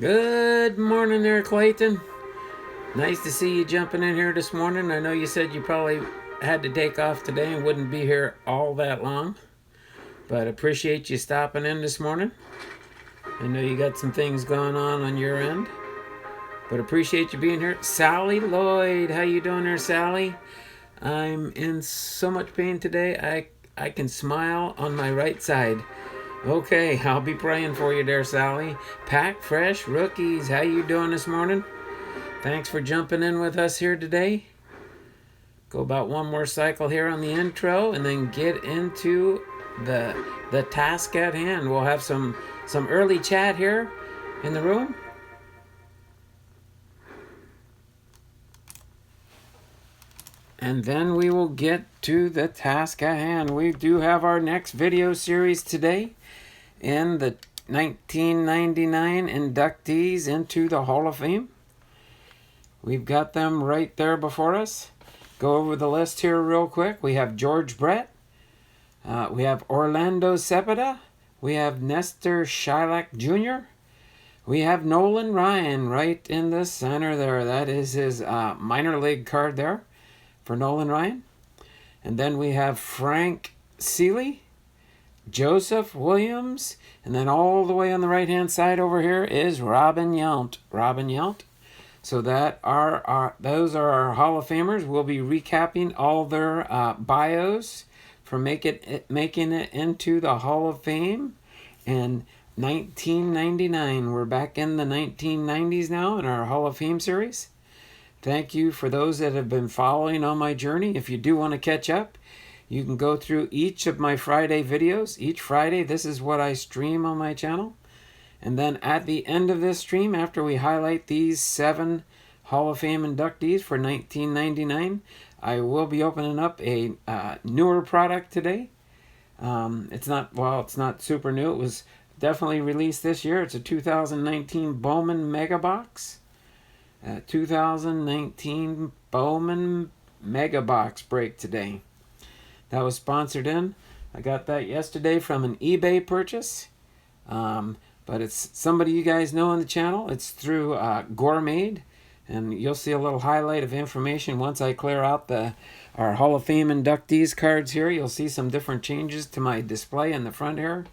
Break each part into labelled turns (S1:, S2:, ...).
S1: Good morning there, Clayton. Nice to see you jumping in here this morning. I know you said you probably had to take off today and wouldn't be here all that long, but appreciate you stopping in this morning. I know you got some things going on your end, but appreciate you being here. Sally Lloyd, how you doing there, Sally? I'm in so much pain today. I can smile on my right side. Okay, I'll be praying for you there, Sally. Pack Fresh Rookies, how you doing this morning? Thanks for jumping in with us here today. Go about one more cycle here on the intro and then get into the task at hand. We'll have some early chat here in the room. And then we will get to the task at hand. We do have our next video series today in the 1999 inductees into the Hall of Fame. We've got them right there before us. Go over the list here real quick. We have George Brett. We have Orlando Cepeda. We have Nestor Shylock Jr. We have Nolan Ryan right in the center there. That is his minor league card there for Nolan Ryan. And then we have Frank Seeley, Joseph Williams, and then all the way on the right-hand side over here is Robin Yount. Robin Yount. So those are our Hall of Famers. We'll be recapping all their bios for making it into the Hall of Fame in 1999. We're back in the 1990s now in our Hall of Fame series. Thank you for those that have been following on my journey. If you do want to catch up, you can go through each of my Friday videos. Each Friday, this is what I stream on my channel. And then at the end of this stream, after we highlight these 7 Hall of Fame inductees for 1999, I will be opening up a newer product today. It's not super new. It was definitely released this year. It's a 2019 Bowman Mega Box. 2019 Bowman Mega Box break today. That was sponsored in. I got that yesterday from an eBay purchase. But it's somebody you guys know on the channel. It's through Gourmet, and you'll see a little highlight of information once I clear out our Hall of Fame inductees cards here. You'll see some different changes to my display in the front here.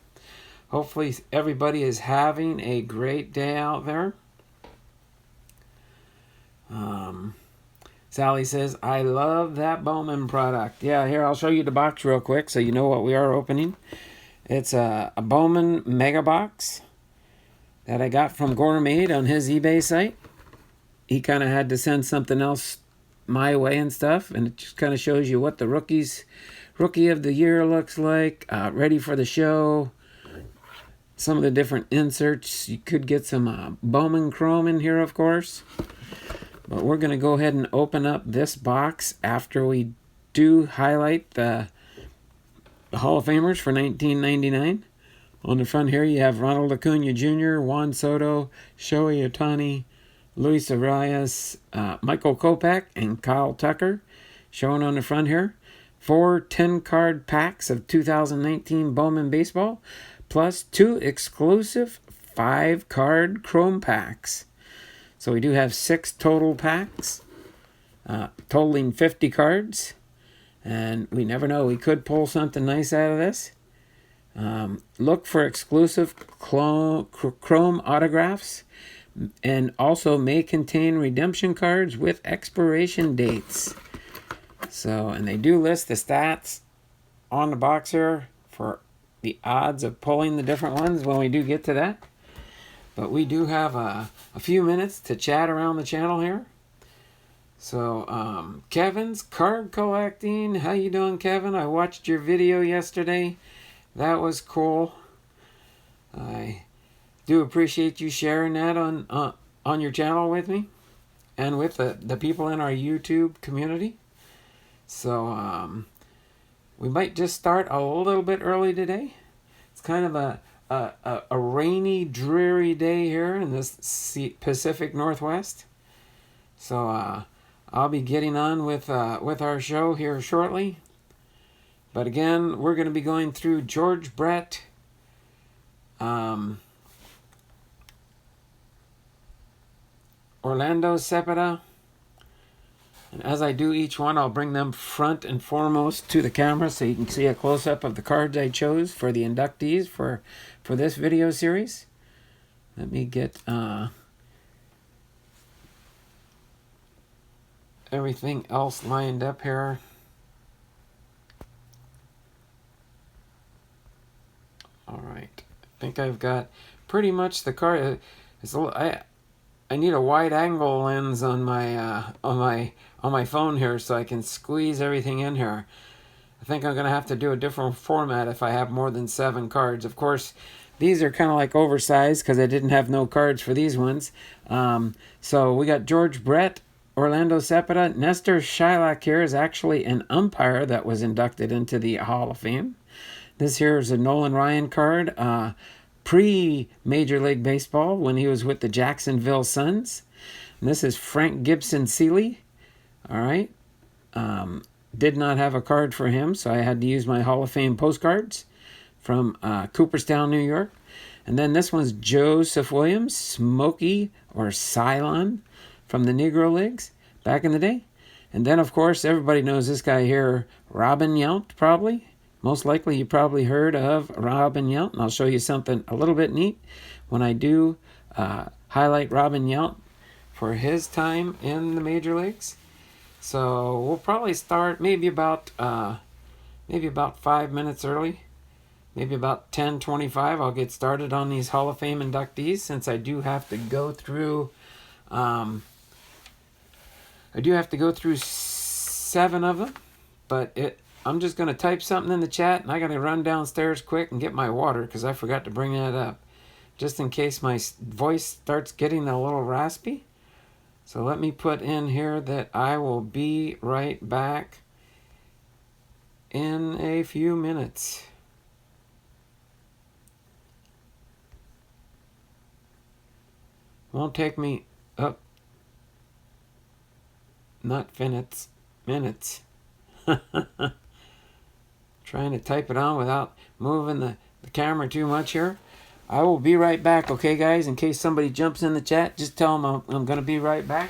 S1: Hopefully everybody is having a great day out there. Sally says, I love that Bowman product. Yeah, here, I'll show you the box real quick so you know what we are opening. It's a Bowman Mega Box that I got from Gourmet on his eBay site. He kind of had to send something else my way and stuff, and it just kind of shows you what the Rookie of the Year looks like, ready for the show, some of the different inserts. You could get some Bowman Chrome in here, of course. But we're going to go ahead and open up this box after we do highlight the Hall of Famers for 1999. On the front here, you have Ronald Acuna Jr., Juan Soto, Shohei Ohtani, Luis Arias, Michael Kopech, and Kyle Tucker. Shown on the front here. 4 10-card packs of 2019 Bowman Baseball, plus 2 exclusive 5-card Chrome packs. So we do have 6 total packs, totaling 50 cards. And we never know, we could pull something nice out of this. Look for exclusive Chrome autographs, and also may contain redemption cards with expiration dates. So, and they do list the stats on the box here for the odds of pulling the different ones when we do get to that. But we do have a few minutes to chat around the channel here. So, Kevin's card collecting. How you doing, Kevin? I watched your video yesterday. That was cool. I do appreciate you sharing that on your channel with me and with the people in our YouTube community. So, we might just start a little bit early today. It's kind of a rainy, dreary day here in this Pacific Northwest. So, I'll be getting on with our show here shortly. But again, we're going to be going through George Brett, Orlando Cepeda. And as I do each one, I'll bring them front and foremost to the camera so you can see a close-up of the cards I chose for the inductees for this video series. Let me get everything else lined up here. All right, I think I've got pretty much the card. I need a wide angle lens on my phone here so I can squeeze everything in here. I think I'm gonna have to do a different format if I have more than 7 cards. Of course, these are kind of like oversized because I didn't have no cards for these ones. So we got George Brett, Orlando Cepeda. Nestor Shylock here is actually an umpire that was inducted into the Hall of Fame. This here is a Nolan Ryan card, pre-Major League Baseball when he was with the Jacksonville Suns. And this is Frank Gibson Seeley. All right. Did not have a card for him, so I had to use my Hall of Fame postcards from Cooperstown, New York. And then this one's Joseph Williams, Smokey or Cylon from the Negro Leagues back in the day. And then, of course, everybody knows this guy here, Robin Yount, probably. Most likely you probably heard of Robin Yount, and I'll show you something a little bit neat when I do highlight Robin Yount for his time in the major leagues. So we'll probably start maybe about 5 minutes early, maybe about 10:25. I'll get started on these Hall of Fame inductees since I do have to go through 7 of them, but I'm just going to type something in the chat, and I got to run downstairs quick and get my water because I forgot to bring that up, just in case my voice starts getting a little raspy. So let me put in here that I will be right back in a few minutes. Won't take me up, not minutes. Trying to type it on without moving the camera too much here. I will be right back, okay, guys? In case somebody jumps in the chat, just tell them I'm going to be right back.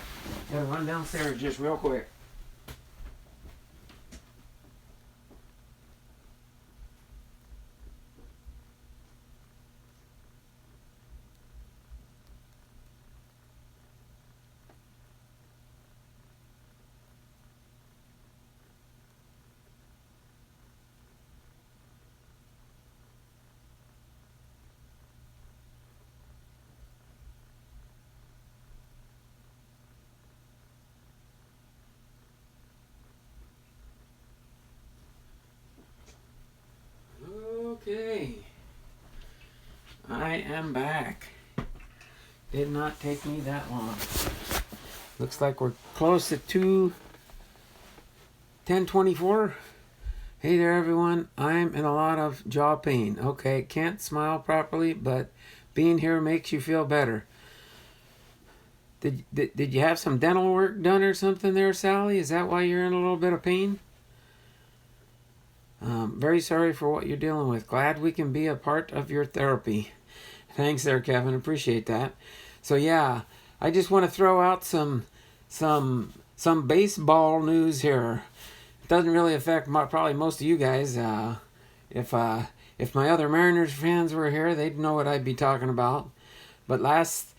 S1: Gotta run downstairs just real quick. Okay, I am back. Did not take me that long. Looks like we're close to 10:24. Hey there, everyone. I'm in a lot of jaw pain. Okay, can't smile properly, but being here makes you feel better. Did you have some dental work done or something there, Sally? Is that why you're in a little bit of pain? Very sorry for what you're dealing with. Glad we can be a part of your therapy. Thanks there, Kevin. Appreciate that. So yeah, I just want to throw out some baseball news here. It doesn't really affect probably most of you guys. If my other Mariners fans were here, they'd know what I'd be talking about. But last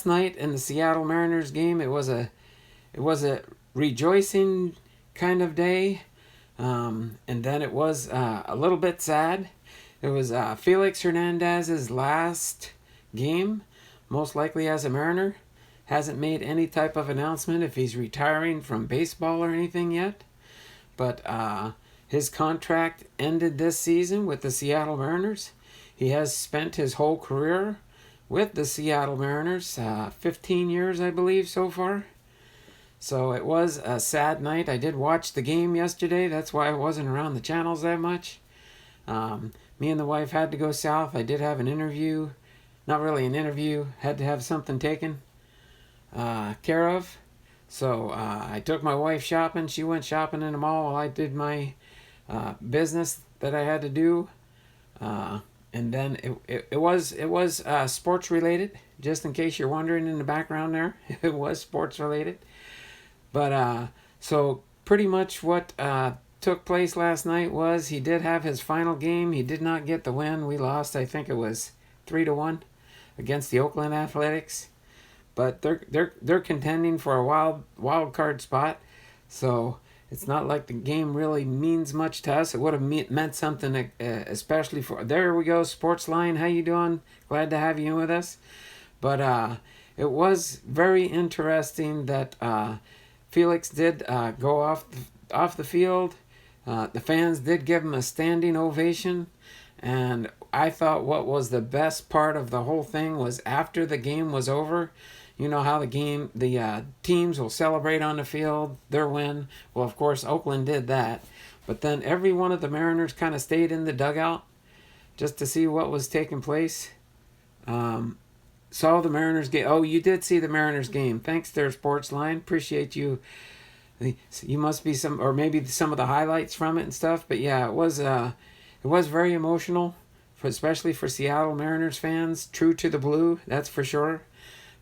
S1: night in the Seattle Mariners game, it was a rejoicing kind of day. And then it was a little bit sad. It was Felix Hernandez's last game, most likely as a Mariner. Hasn't made any type of announcement if he's retiring from baseball or anything yet. But his contract ended this season with the Seattle Mariners. He has spent his whole career with the Seattle Mariners, 15 years, I believe, so far. So it was a sad night. I did watch the game yesterday. That's why I wasn't around the channels that much. Me and the wife had to go south. I did have an interview. Not really an interview. Had to have something taken care of. So I took my wife shopping. She went shopping in the mall while I did my business that I had to do. And then it was sports related. Just in case you're wondering in the background there, it was sports related. But so pretty much what took place last night was he did have his final game. He did not get the win. We lost. I think it was 3-1 against the Oakland Athletics. But they're contending for a wild card spot. So it's not like the game really means much to us. It would have meant something, especially for. There we go, Sportsline. How you doing? Glad to have you with us. But it was very interesting that Felix did go off the field. The fans did give him a standing ovation. And I thought what was the best part of the whole thing was after the game was over. You know how the teams will celebrate on the field, their win. Well, of course, Oakland did that. But then every one of the Mariners kind of stayed in the dugout just to see what was taking place. Saw the Mariners game. Oh, you did see the Mariners game. Thanks there, Sportsline. Appreciate you. You must be some, or maybe some of the highlights from it and stuff. But yeah, it was very emotional, especially for Seattle Mariners fans. True to the blue, that's for sure.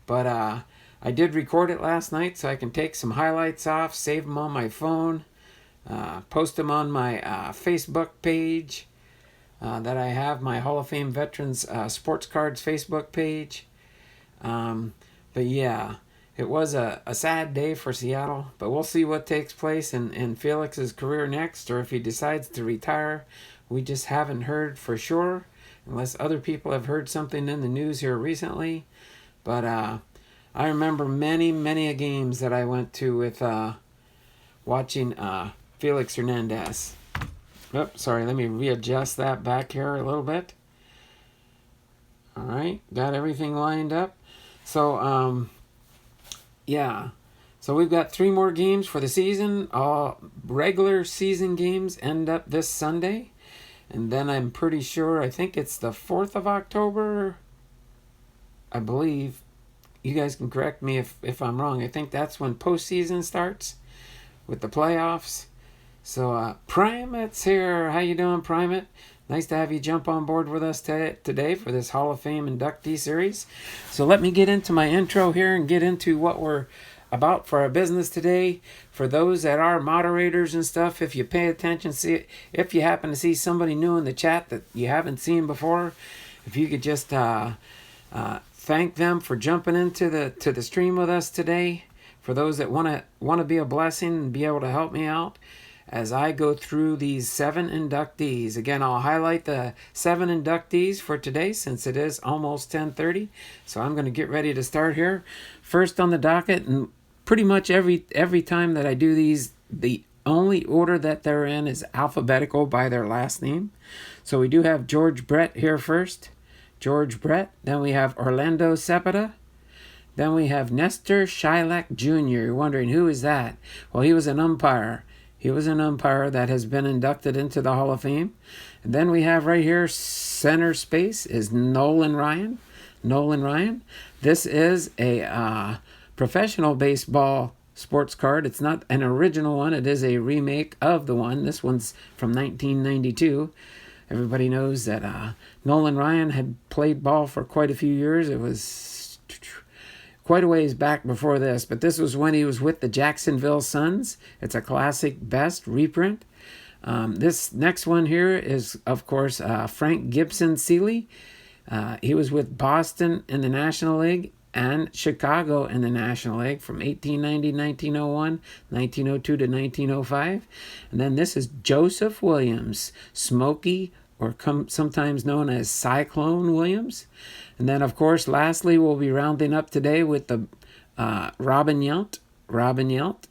S1: But I did record it last night, so I can take some highlights off, save them on my phone, post them on my Facebook page that I have, my Hall of Fame Veterans Sports Cards Facebook page. But yeah, it was a sad day for Seattle, but we'll see what takes place in Felix's career next, or if he decides to retire. We just haven't heard for sure, unless other people have heard something in the news here recently. But I remember many games that I went to with watching Felix Hernandez. Oops, sorry, let me readjust that back here a little bit. All right, got everything lined up. So, yeah. So we've got 3 more games for the season. All regular season games end up this Sunday. And then I'm pretty sure, I think it's the 4th of October, I believe. You guys can correct me if I'm wrong. I think that's when postseason starts with the playoffs. So Primate's here. How you doing, Primate? Nice to have you jump on board with us today for this Hall of Fame inductee series. So let me get into my intro here and get into what we're about for our business today. For those that are moderators and stuff, if you pay attention, if you happen to see somebody new in the chat that you haven't seen before, if you could just thank them for jumping into the stream with us today. For those that want to be a blessing and be able to help me out as I go through these 7 inductees. Again, I'll highlight the 7 inductees for today since it is almost 10:30. So I'm going to get ready to start here. First on the docket, and pretty much every time that I do these, the only order that they're in is alphabetical by their last name. So we do have George Brett here first. George Brett. Then we have Orlando Cepeda. Then we have Nestor Shilak Jr. You're wondering, who is that? Well, he was an umpire. He was an umpire that has been inducted into the Hall of Fame. And then we have right here, center space, is Nolan Ryan. Nolan Ryan. This is a professional baseball sports card. It's not an original one. It is a remake of the one. This one's from 1992. Everybody knows that Nolan Ryan had played ball for quite a few years. It was quite a ways back before this, but this was when he was with the Jacksonville Suns. It's a classic best reprint. This next one here is, of course, Frank Gibson Seeley. He was with Boston in the National League and Chicago in the National League from 1890 to 1901, 1902 to 1905. And then this is Joseph Williams, Smokey, or sometimes known as Cyclone Williams. And then, of course, lastly, we'll be rounding up today with the Robin Yount,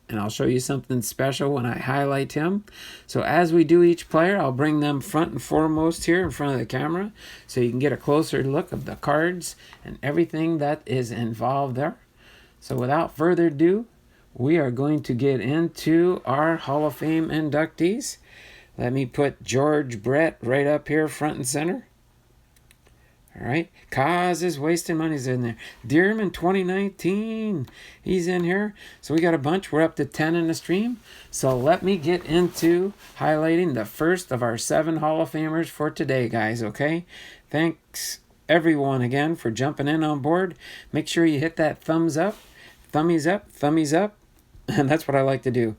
S1: and I'll show you something special when I highlight him. So as we do each player, I'll bring them front and foremost here in front of the camera so you can get a closer look of the cards and everything that is involved there. So without further ado, we are going to get into our Hall of Fame inductees. Let me put George Brett right up here front and center. All right. Cause is wasting money's in there. Dearman 2019. He's in here. So we got a bunch. We're up to 10 in the stream. So let me get into highlighting the first of our 7 Hall of Famers for today, guys. Okay. Thanks everyone again for jumping in on board. Make sure you hit that thumbs up. Thummies up. Thummies up. And that's what I like to do.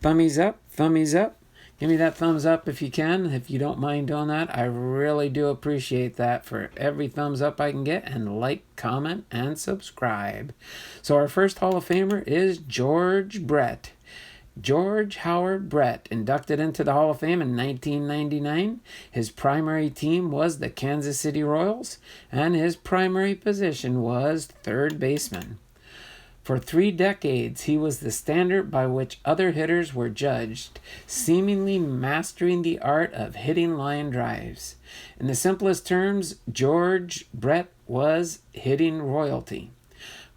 S1: Thummies up. Thummies up. Give me that thumbs up if you can, if you don't mind doing that. I really do appreciate that for every thumbs up I can get. And like, comment, and subscribe. So our first Hall of Famer is George Brett. George Howard Brett, inducted into the Hall of Fame in 1999. His primary team was the Kansas City Royals, and his primary position was third baseman. For 3 decades, he was the standard by which other hitters were judged, seemingly mastering the art of hitting line drives. In the simplest terms, George Brett was hitting royalty.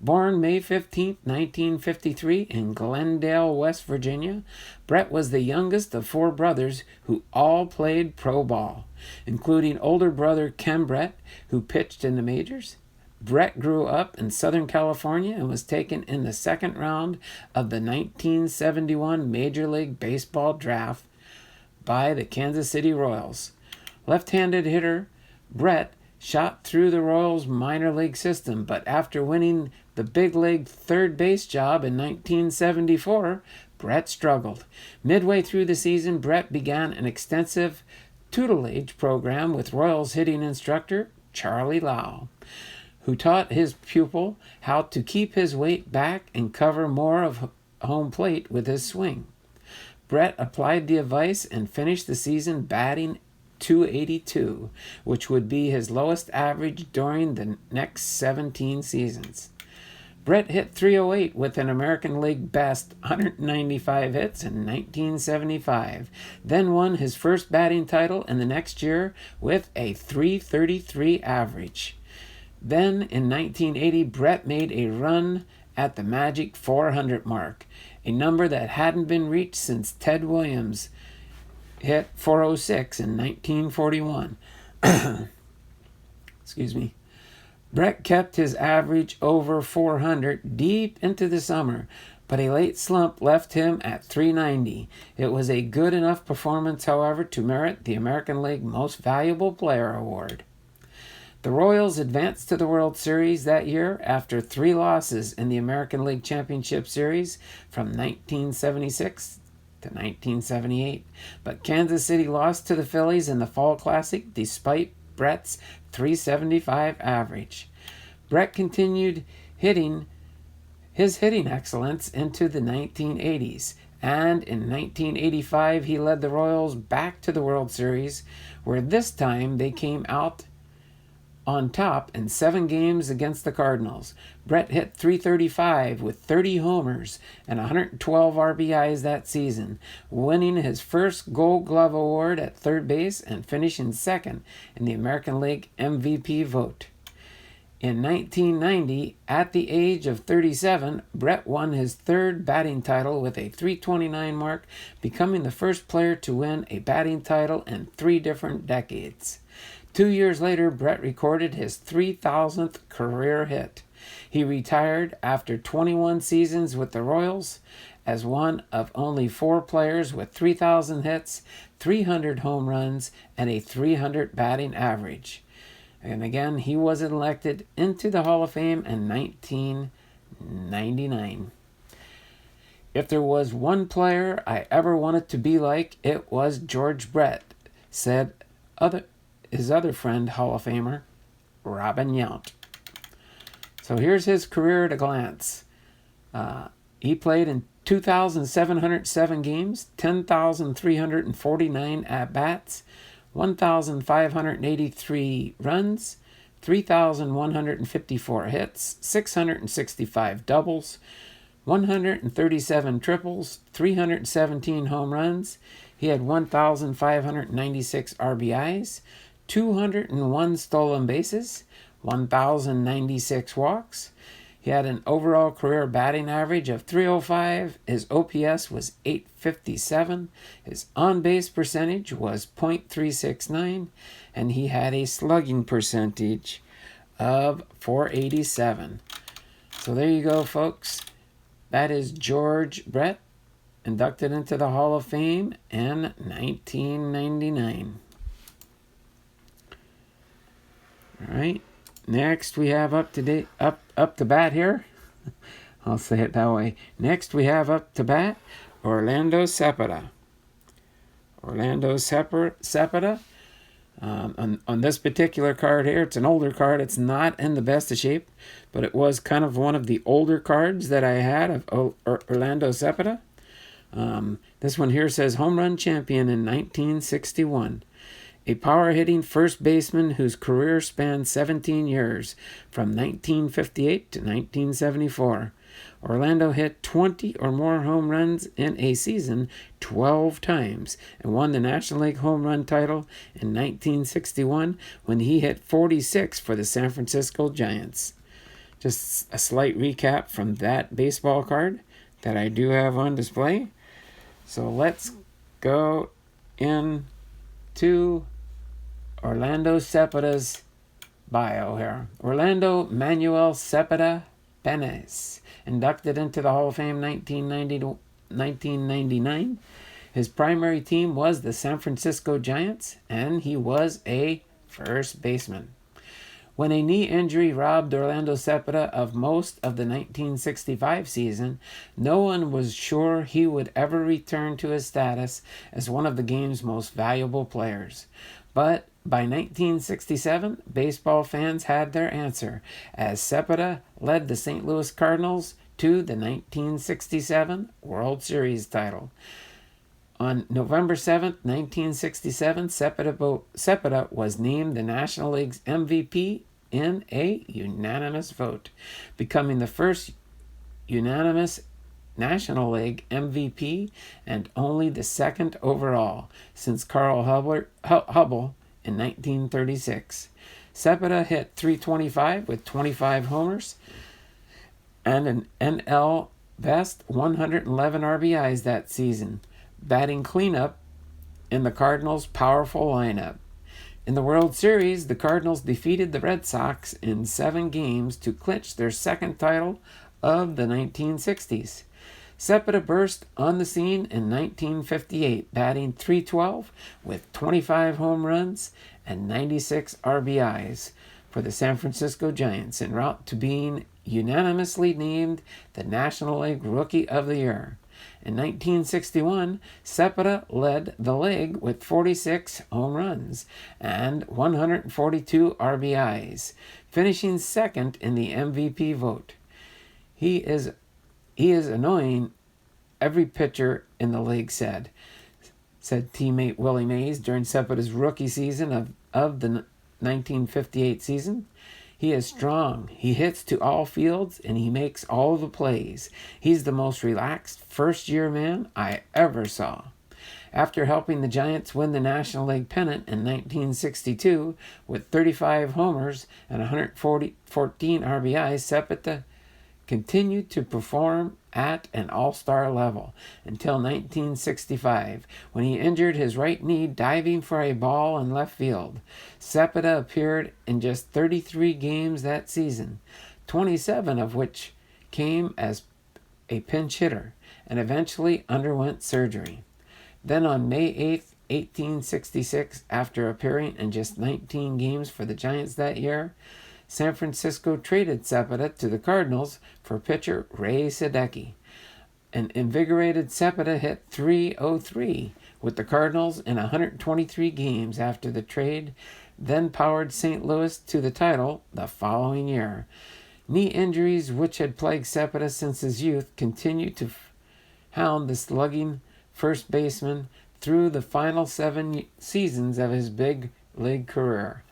S1: Born May 15, 1953 in Glendale, West Virginia, Brett was the youngest of 4 brothers who all played pro ball, including older brother Ken Brett, who pitched in the majors. Brett grew up in Southern California and was taken in the 2nd round of the 1971 Major League Baseball draft by the Kansas City Royals. Left-handed hitter, Brett shot through the Royals minor league system, but after winning the big league third base job in 1974, Brett struggled. Midway through the season, Brett began an extensive tutelage program with Royals hitting instructor Charlie Lau, who taught his pupil how to keep his weight back and cover more of home plate with his swing. Brett applied the advice and finished the season batting .282, which would be his lowest average during the next 17 seasons. Brett hit .308 with an American League best 195 hits in 1975, then won his first batting title in the next year with a .333 average. Then, in 1980, Brett made a run at the magic 400 mark, a number that hadn't been reached since Ted Williams hit .406 in 1941. Excuse me. Brett kept his average over 400 deep into the summer, but a late slump left him at .390. It was a good enough performance, however, to merit the American League Most Valuable Player award. The Royals advanced to the World Series that year after 3 losses in the American League Championship Series from 1976 to 1978. But Kansas City lost to the Phillies in the Fall Classic despite Brett's .375 average. Brett continued his hitting excellence into the 1980s, and in 1985 he led the Royals back to the World Series, where this time they came out on top in 7 games against the Cardinals. Brett hit .335 with 30 homers and 112 RBIs that season, winning his first Gold Glove award at third base and finishing 2nd in the American League MVP vote. In 1990, at the age of 37, Brett won his 3rd batting title with a .329 mark, becoming the first player to win a batting title in 3 different decades. 2 years later, Brett recorded his 3,000th career hit. He retired after 21 seasons with the Royals as one of only 4 players with 3,000 hits, 300 home runs, and a .300 batting average. And again, he was elected into the Hall of Fame in 1999. If there was one player I ever wanted to be like, it was George Brett, said his other friend, Hall of Famer, Robin Yount. So here's his career at a glance. He played in 2,707 games, 10,349 at-bats, 1,583 runs, 3,154 hits, 665 doubles, 137 triples, 317 home runs. He had 1,596 RBIs, 201 stolen bases, 1,096 walks. He He had an overall career batting average of .305. His OPS was .857. His on-base percentage was .369. And he had a slugging percentage of .487. So there you go, folks. That is George Brett, inducted into the Hall of Fame in 1999. All right. Next we have up to bat here. I'll say it that way. Next we have up to bat Orlando Cepeda. Orlando Cepeda. On this particular card here, it's an older card. It's not in the best of shape, but it was kind of one of the older cards that I had of Orlando Cepeda. This one here says home run champion in 1961. A power-hitting first baseman whose career spanned 17 years, from 1958 to 1974. Orlando hit 20 or more home runs in a season 12 times and won the National League home run title in 1961 when he hit 46 for the San Francisco Giants. Just a slight recap from that baseball card that I do have on display. So let's go into Orlando Cepeda's bio here. Orlando Manuel Cepeda Penes, inducted into the Hall of Fame 1999. His primary team was the San Francisco Giants, and he was a first baseman. When a knee injury robbed Orlando Cepeda of most of the 1965 season, no one was sure he would ever return to his status as one of the game's most valuable players. But by 1967, baseball fans had their answer, as Cepeda led the St. Louis Cardinals to the 1967 World Series title. On November 7, 1967, Cepeda was named the National League's MVP in a unanimous vote, becoming the first unanimous National League MVP and only the second overall since Carl Hubble in 1936. Cepeda hit .325 with 25 homers and an NL best 111 RBIs that season, batting cleanup in the Cardinals' powerful lineup. In the World Series, the Cardinals defeated the Red Sox in 7 games to clinch their second title of the 1960s. Cepeda burst on the scene in 1958, batting .312 with 25 home runs and 96 RBIs for the San Francisco Giants, en route to being unanimously named the National League Rookie of the Year. In 1961, Cepeda led the league with 46 home runs and 142 RBIs, finishing second in the MVP vote. He is annoying, every pitcher in the league said teammate Willie Mays during Cepeda's rookie season of the 1958 season. He is strong, he hits to all fields, and he makes all the plays. He's the most relaxed first-year man I ever saw. After helping the Giants win the National League pennant in 1962 with 35 homers and 114 RBIs, Cepeda continued to perform at an all-star level until 1965, when he injured his right knee diving for a ball in left field. Cepeda appeared in just 33 games that season, 27 of which came as a pinch hitter, and eventually underwent surgery. Then on May 8, 1866, after appearing in just 19 games for the Giants that year, San Francisco traded Cepeda to the Cardinals for pitcher Ray Sadecki. An invigorated Cepeda hit .303 with the Cardinals in 123 games after the trade, then powered St. Louis to the title the following year. Knee injuries, which had plagued Cepeda since his youth, continued to hound the slugging first baseman through the final 7 seasons of his big league career.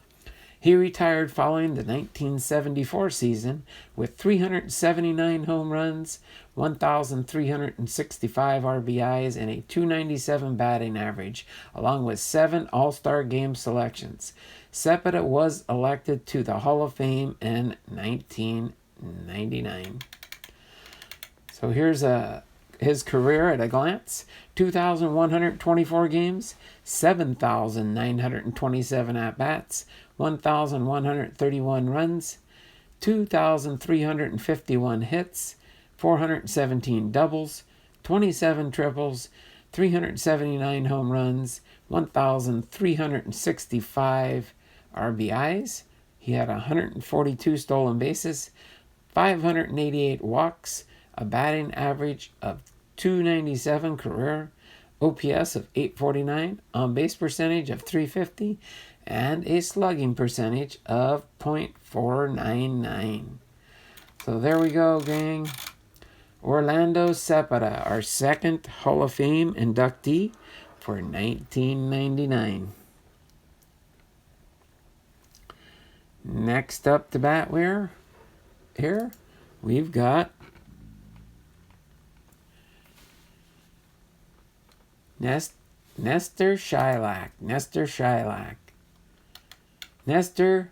S1: He retired following the 1974 season with 379 home runs, 1,365 RBIs, and a .297 batting average, along with 7 All-Star Game selections. Cepeda was elected to the Hall of Fame in 1980. 1999. So here's his career at a glance. 2,124 games, 7,927 at-bats, 1,131 runs, 2,351 hits, 417 doubles, 27 triples, 379 home runs, 1,365 RBIs. He had 142 stolen bases, 588 walks, a batting average of .297 career, OPS of .849, on-base percentage of .350, and a slugging percentage of .499. So there we go, gang. Orlando Cepeda, our second Hall of Fame inductee for 1999. Next up to bat, we've got Nestor Shylock. Nestor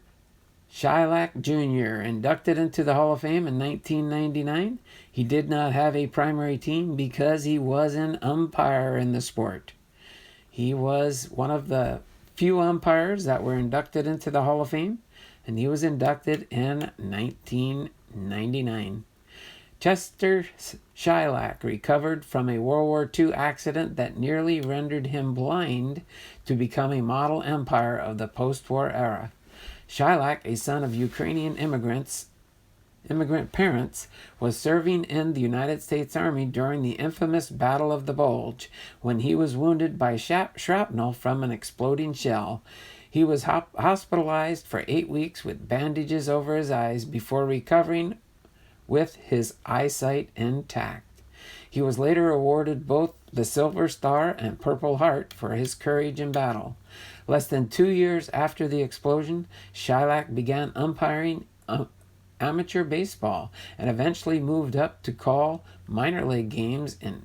S1: Shylock Jr., inducted into the Hall of Fame in 1999. He did not have a primary team because he was an umpire in the sport. He was one of the few umpires that were inducted into the Hall of Fame, and he was inducted in 1999. Chester Shylock recovered from a World War II accident that nearly rendered him blind to become a model umpire of the post-war era. Shylock, a son of Ukrainian immigrant parents, was serving in the United States Army during the infamous Battle of the Bulge when he was wounded by shrapnel from an exploding shell. He was hospitalized for 8 weeks with bandages over his eyes before recovering with his eyesight intact. He was later awarded both the Silver Star and Purple Heart for his courage in battle. Less than 2 years after the explosion, Shylock began umpiring amateur baseball and eventually moved up to call minor league games. In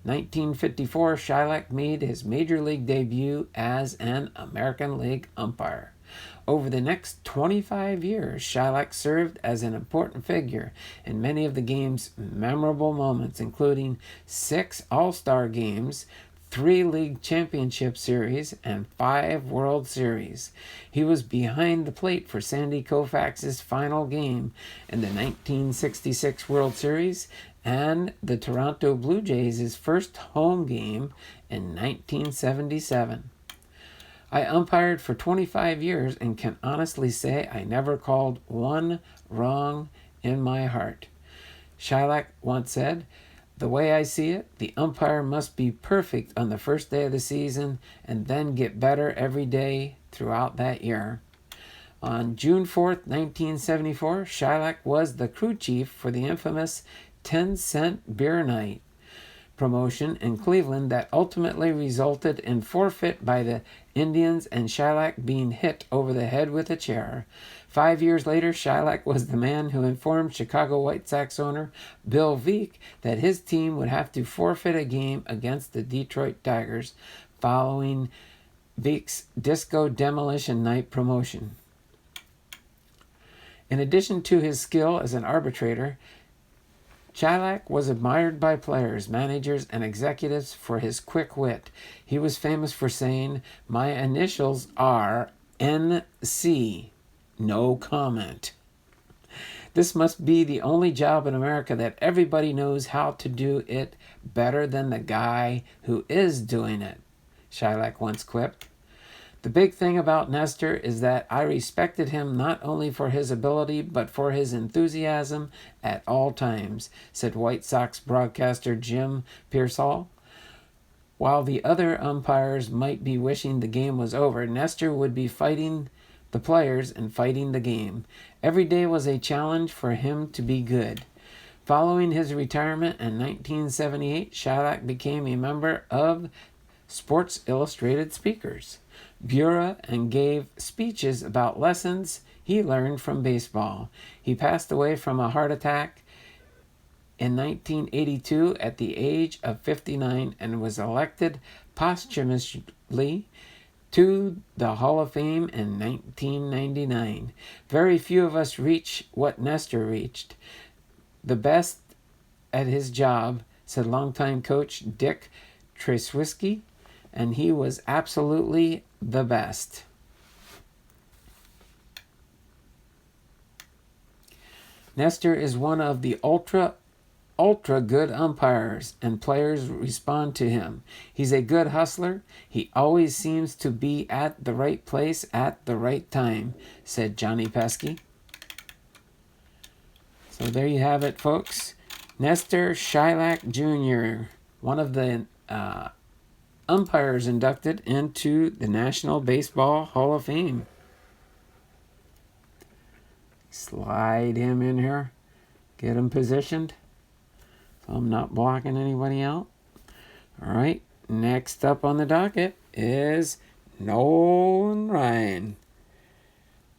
S1: 1954, Shylock made his major league debut as an American League umpire. Over the next 25 years, Shylock served as an important figure in many of the game's memorable moments, including 6 All-Star games, 3 League Championship Series, and 5 World Series. He was behind the plate for Sandy Koufax's final game in the 1966 World Series and the Toronto Blue Jays' first home game in 1977. I umpired for 25 years and can honestly say I never called one wrong in my heart. Shylock once said, "The way I see it, the umpire must be perfect on the first day of the season and then get better every day throughout that year." On June 4th, 1974, Shylock was the crew chief for the infamous 10-cent beer night promotion in Cleveland that ultimately resulted in forfeit by the Indians and Shylock being hit over the head with a chair. 5 years later, Shylock was the man who informed Chicago White Sox owner Bill Veeck that his team would have to forfeit a game against the Detroit Tigers following Veeck's Disco Demolition Night promotion. In addition to his skill as an arbitrator, Shylock was admired by players, managers, and executives for his quick wit. He was famous for saying, "My initials are NC. No comment." This must be the only job in America that everybody knows how to do it better than the guy who is doing it, Shylock once quipped. The big thing about Nestor is that I respected him not only for his ability, but for his enthusiasm at all times, said White Sox broadcaster Jim Pearsall. While the other umpires might be wishing the game was over, Nestor would be fighting the players and fighting the game. Every day was a challenge for him to be good. Following his retirement in 1978, Shylock became a member of Sports Illustrated Speakers Bureau and gave speeches about lessons he learned from baseball. He passed away from a heart attack in 1982 at the age of 59 and was elected posthumously to the Hall of Fame in 1999. Very few of us reach what Nestor reached. The best at his job, said longtime coach Dick Tracewski, and he was absolutely the best. Nestor is one of the ultra good umpires, and players respond to him. He's a good hustler. He always seems to be at the right place at the right time, said Johnny Pesky. So there you have it, folks. Nestor Shylock Jr., one of the umpires inducted into the National Baseball Hall of Fame. Slide him in here. Get him positioned so I'm not blocking anybody out. All right. Next up on the docket is Nolan Ryan.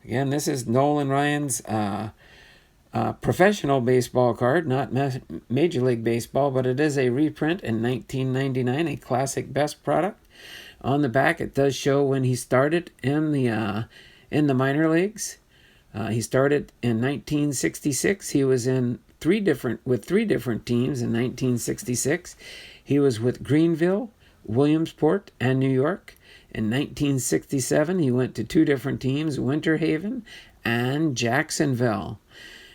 S1: Again, this is Nolan Ryan's professional baseball card, not Major League Baseball, but it is a reprint in 1999, a classic best product. On the back, it does show when he started in the minor leagues. He started in 1966. He was in three different teams in 1966. He was with Greenville, Williamsport, and New York. In 1967, he went to two different teams, Winter Haven and Jacksonville.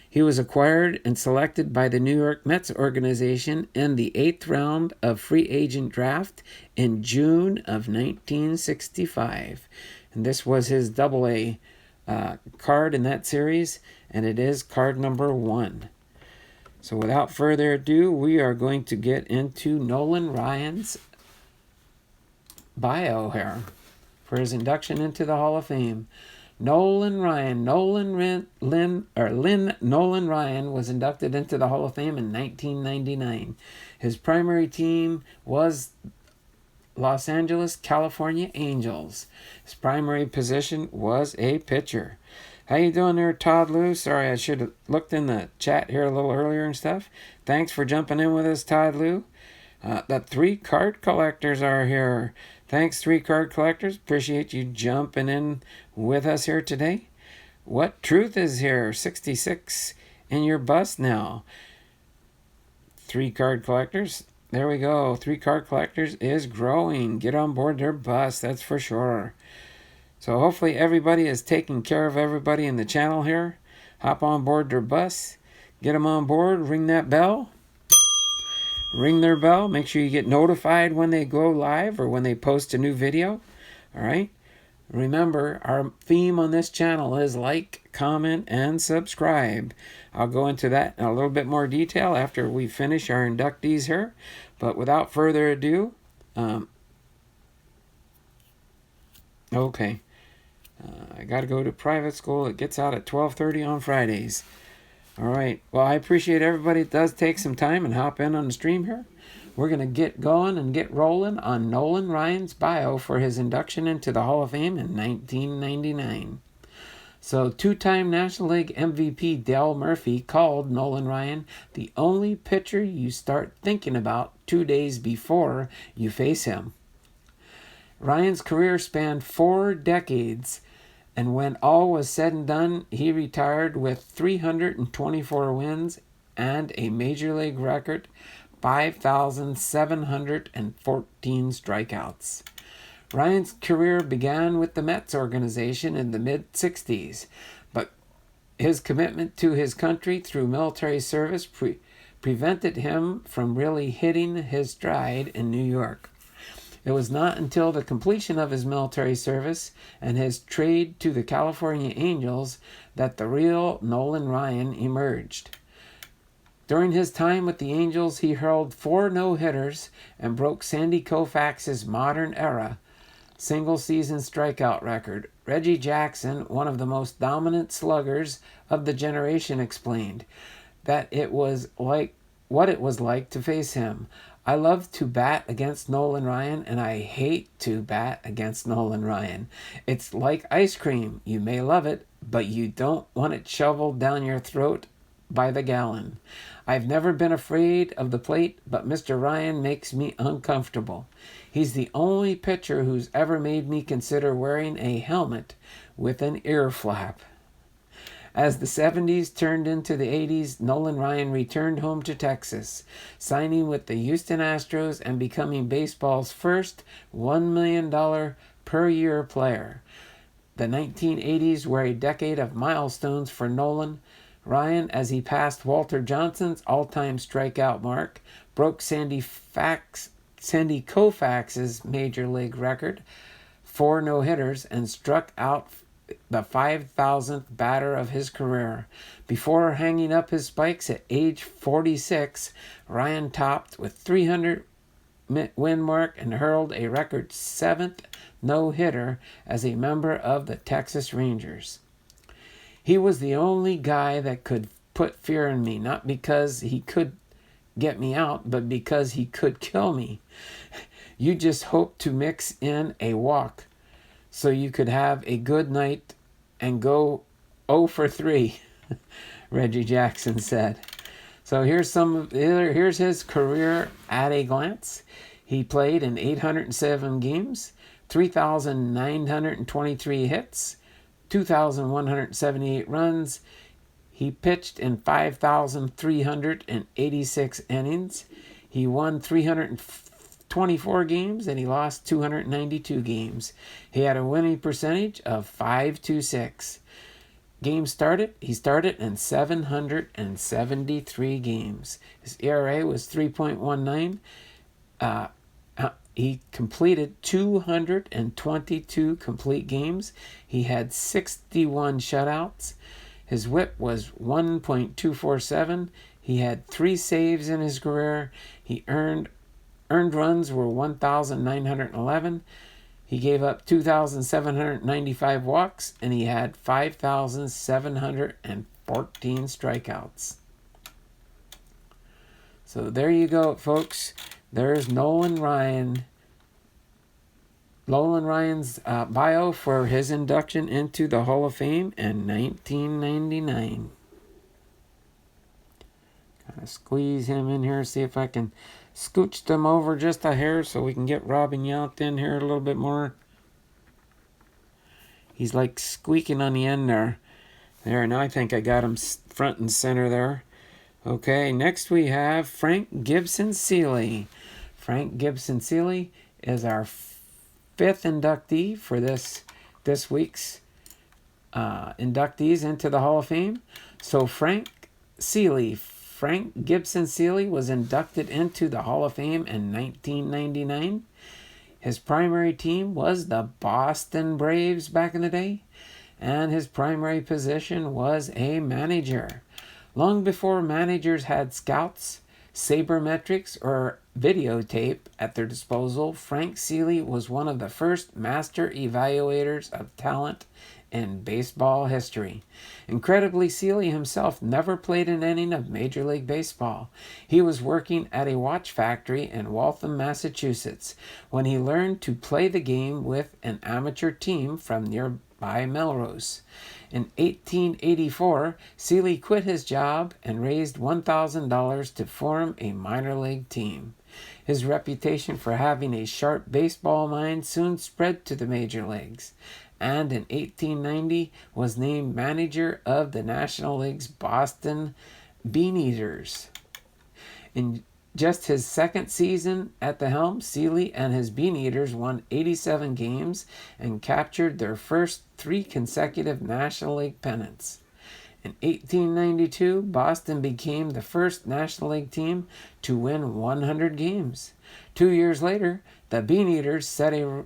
S1: He was acquired and selected by the New York Mets organization in the 8th round of free agent draft in June of 1965. And this was his AA card in that series, and it is card number 1. So without further ado, we are going to get into Nolan Ryan's bio here for his induction into the Hall of Fame. Nolan Ryan was inducted into the Hall of Fame in 1999. His primary team was Los Angeles, California Angels. His primary position was a pitcher. How you doing there, Todd Lou? Sorry, I should have looked in the chat here a little earlier and stuff. Thanks for jumping in with us, Todd Lou. The 3 card collectors are here. Thanks, 3 card collectors. Appreciate you jumping in with us here today. What Truth is here? 66 in your bus now. 3 card collectors. There we go. 3 card collectors is growing. Get on board their bus, that's for sure. So hopefully everybody is taking care of everybody in the channel here. Hop on board their bus. Get them on board. Ring that bell. Ring their bell. Make sure you get notified when they go live or when they post a new video. All right. Remember, our theme on this channel is like, comment, and subscribe. I'll go into that in a little bit more detail after we finish our inductees here. But without further ado, okay. I got to go to private school. It gets out at 12:30 on Fridays. All right. Well, I appreciate everybody that does take some time and hop in on the stream here. We're going to get going and get rolling on Nolan Ryan's bio for his induction into the Hall of Fame in 1999. So, 2-time National League MVP Dale Murphy called Nolan Ryan the only pitcher you start thinking about 2 days before you face him. Ryan's career spanned 4 decades, and when all was said and done, he retired with 324 wins and a Major League record 5,714 strikeouts. Ryan's career began with the Mets organization in the mid-60s, but his commitment to his country through military service prevented him from really hitting his stride in New York. It was not until the completion of his military service and his trade to the California Angels that the real Nolan Ryan emerged. During his time with the Angels, he hurled 4 no-hitters and broke Sandy Koufax's modern-era single-season strikeout record. Reggie Jackson, one of the most dominant sluggers of the generation, explained that it was like what it was like to face him. I love to bat against Nolan Ryan, and I hate to bat against Nolan Ryan. It's like ice cream. You may love it, but you don't want it shoveled down your throat by the gallon. I've never been afraid of the plate, but Mr. Ryan makes me uncomfortable. He's the only pitcher who's ever made me consider wearing a helmet with an ear flap. As the 70s turned into the 80s, Nolan Ryan returned home to Texas, signing with the Houston Astros and becoming baseball's first $1 million per year player. The 1980s were a decade of milestones for Nolan Ryan as he passed Walter Johnson's all-time strikeout mark, broke Sandy Koufax's major league record, 4 no-hitters, and struck out the 5,000th batter of his career. Before hanging up his spikes at age 46, Ryan topped with 300 win mark and hurled a record 7th no-hitter as a member of the Texas Rangers. He was the only guy that could put fear in me, not because he could get me out, but because he could kill me. You just hope to mix in a walk so you could have a good night and go 0 for 3, Reggie Jackson said. So here's his career at a glance. He played in 807 games, 3,923 hits, 2,178 runs. He pitched in 5,386 innings. He won 324 games and he lost 292 games. He had a winning percentage of .526. He started in 773 games. His ERA was 3.19. He completed 222 complete games. He had 61 shutouts. His whip was 1.247. He had 3 saves in his career. He earned runs were 1,911. He gave up 2,795 walks, and he had 5,714 strikeouts. So there you go, folks. There's Nolan Ryan. Nolan Ryan's bio for his induction into the Hall of Fame in 1999. Kind of squeeze him in here, see if I can scooch them over just a hair so we can get Robin Yount in here a little bit more. He's like squeaking on the end there. There, now I think I got him front and center there. Okay, next we have Frank Gibson Seeley. Frank Gibson Seeley is our 5th inductee for this week's inductees into the Hall of Fame. So Frank Gibson Seeley was inducted into the Hall of Fame in 1999. His primary team was the Boston Braves back in the day, and his primary position was a manager. Long before managers had scouts, sabermetrics, or videotape at their disposal, Frank Seeley was one of the first master evaluators of talent in baseball history. Incredibly, Seeley himself never played an inning of Major League Baseball. He was working at a watch factory in Waltham, Massachusetts, when he learned to play the game with an amateur team from nearby Melrose. In 1884, Seeley quit his job and raised $1,000 to form a minor league team. His reputation for having a sharp baseball mind soon spread to the major leagues, and in 1890 was named manager of the National League's Boston Beaneaters. In just his second season at the helm, Seeley and his Beaneaters won 87 games and captured their first 3 consecutive National League pennants. In 1892, Boston became the first National League team to win 100 games. 2 years later, the Beaneaters set a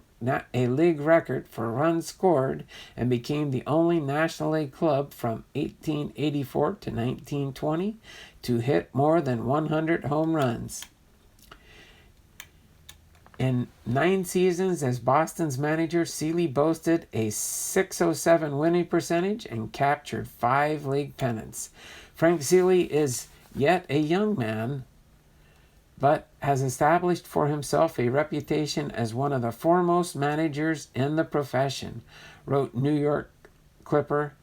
S1: league record for runs scored and became the only National League club from 1884 to 1920 to hit more than 100 home runs. In 9 seasons as Boston's manager, Seeley boasted a .607 winning percentage and captured 5 league pennants. Frank Seeley is yet a young man, but has established for himself a reputation as one of the foremost managers in the profession, wrote New York Clipper.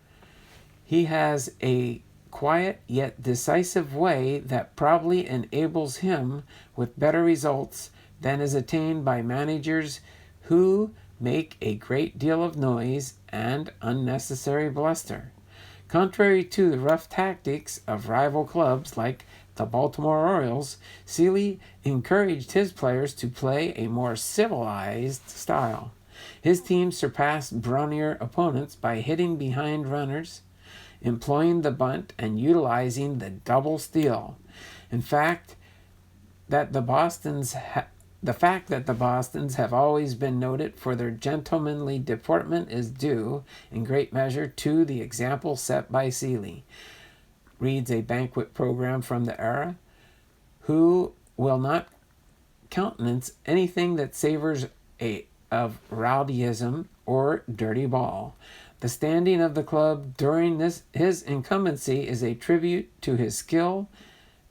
S1: He has a quiet yet decisive way that probably enables him, with better results, than is attained by managers who make a great deal of noise and unnecessary bluster. Contrary to the rough tactics of rival clubs like the Baltimore Orioles, Seeley encouraged his players to play a more civilized style. His team surpassed brawnier opponents by hitting behind runners, employing the bunt, and utilizing the double steal. In fact, that the Bostons have always been noted for their gentlemanly deportment is due, in great measure, to the example set by Seeley, reads a banquet program from the era, who will not countenance anything that savors of rowdyism or dirty ball. The standing of the club during his incumbency is a tribute to his skill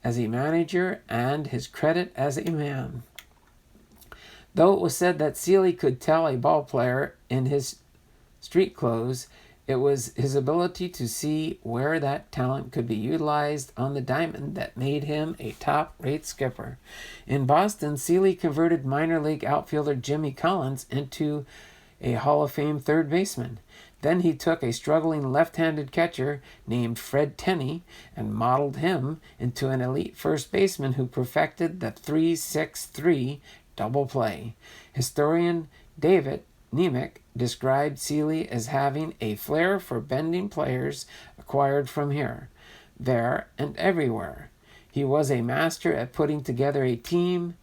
S1: as a manager and his credit as a man. Though it was said that Seeley could tell a ball player in his street clothes, it was his ability to see where that talent could be utilized on the diamond that made him a top-rate skipper. In Boston, Seeley converted minor league outfielder Jimmy Collins into a Hall of Fame third baseman. Then he took a struggling left-handed catcher named Fred Tenney and modeled him into an elite first baseman who perfected the 3-6-3 double play. Historian David Nemec described Seeley as having a flair for bending players acquired from here, there, and everywhere. He was a master at putting together a team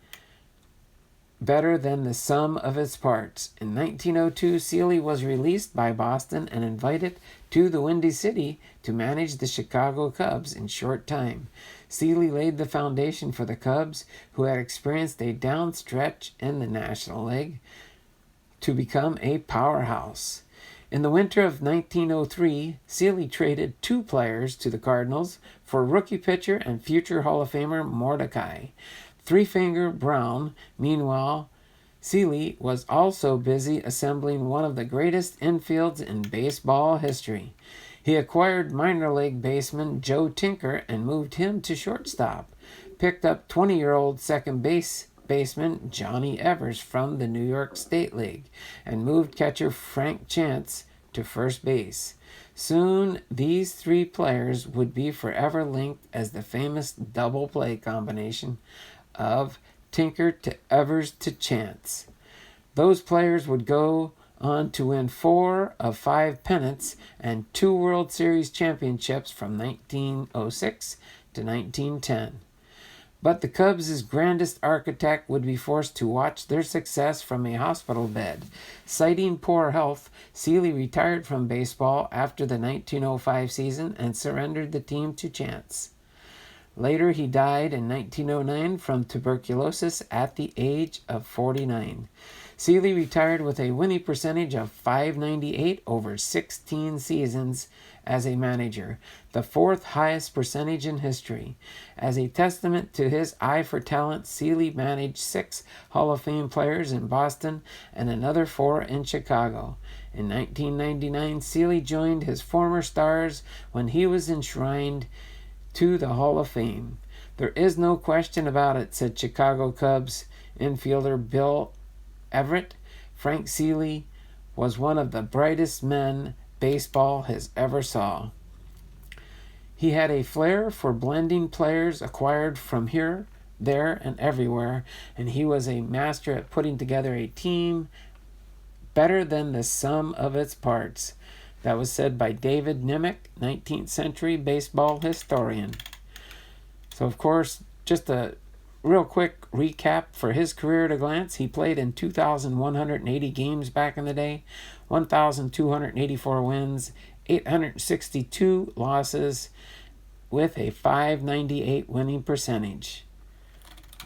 S1: better than the sum of its parts. In 1902, Seeley was released by Boston and invited to the Windy City to manage the Chicago Cubs in short time. Seeley laid the foundation for the Cubs, who had experienced a down stretch in the National League, to become a powerhouse. In the winter of 1903, Seeley traded 2 players to the Cardinals for rookie pitcher and future Hall of Famer Mordecai Three-Finger Brown. Meanwhile, Seeley was also busy assembling one of the greatest infields in baseball history. He acquired minor league baseman Joe Tinker and moved him to shortstop, picked up 20-year-old second baseman Johnny Evers from the New York State League, and moved catcher Frank Chance to first base. Soon, these 3 players would be forever linked as the famous double play combination of Tinker to Evers to Chance. Those players would go on to win 4 of 5 pennants and 2 World Series championships from 1906 to 1910. But the Cubs' grandest architect would be forced to watch their success from a hospital bed. Citing poor health, Seeley retired from baseball after the 1905 season and surrendered the team to chance. Later, he died in 1909 from tuberculosis at the age of 49. Seeley retired with a winning percentage of .598 over 16 seasons as a manager, the 4th highest percentage in history. As a testament to his eye for talent, Seeley managed 6 Hall of Fame players in Boston and another 4 in Chicago. In 1999, Seeley joined his former stars when he was enshrined to the Hall of Fame. "There is no question about it," said Chicago Cubs infielder Bill Everett. "Frank Seeley was one of the brightest men baseball has ever saw. He had a flair for blending players acquired from here, there, and everywhere, and he was a master at putting together a team better than the sum of its parts." That was said by David Nemec, 19th century baseball historian. So, of course, just a real quick recap for his career at a glance. He played in 2,180 games back in the day, 1,284 wins, 862 losses, with a .598 winning percentage.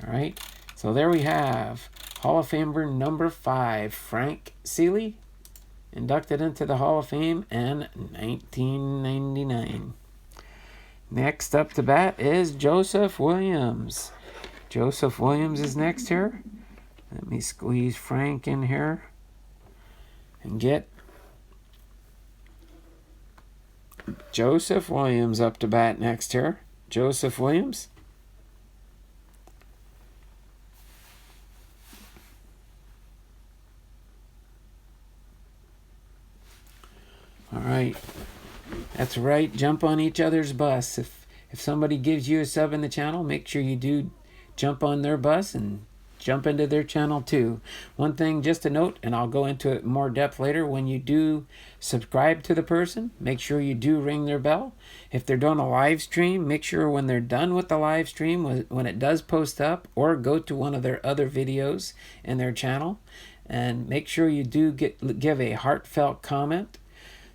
S1: All right, so there we have Hall of Famer number 5, Frank Seeley, inducted into the Hall of Fame in 1999. Next up to bat is Joseph Williams. Joseph Williams is next here. Let me squeeze Frank in here and get Joseph Williams up to bat next here. Joseph Williams. All right. That's right. Jump on each other's bus. If somebody gives you a sub in the channel, make sure you do jump on their bus and jump into their channel too. One thing just to note, and I'll go into it in more depth later, when you do subscribe to the person, make sure you do ring their bell. If they're doing a live stream, make sure when they're done with the live stream, when it does post up, or go to one of their other videos in their channel, and make sure you do give a heartfelt comment.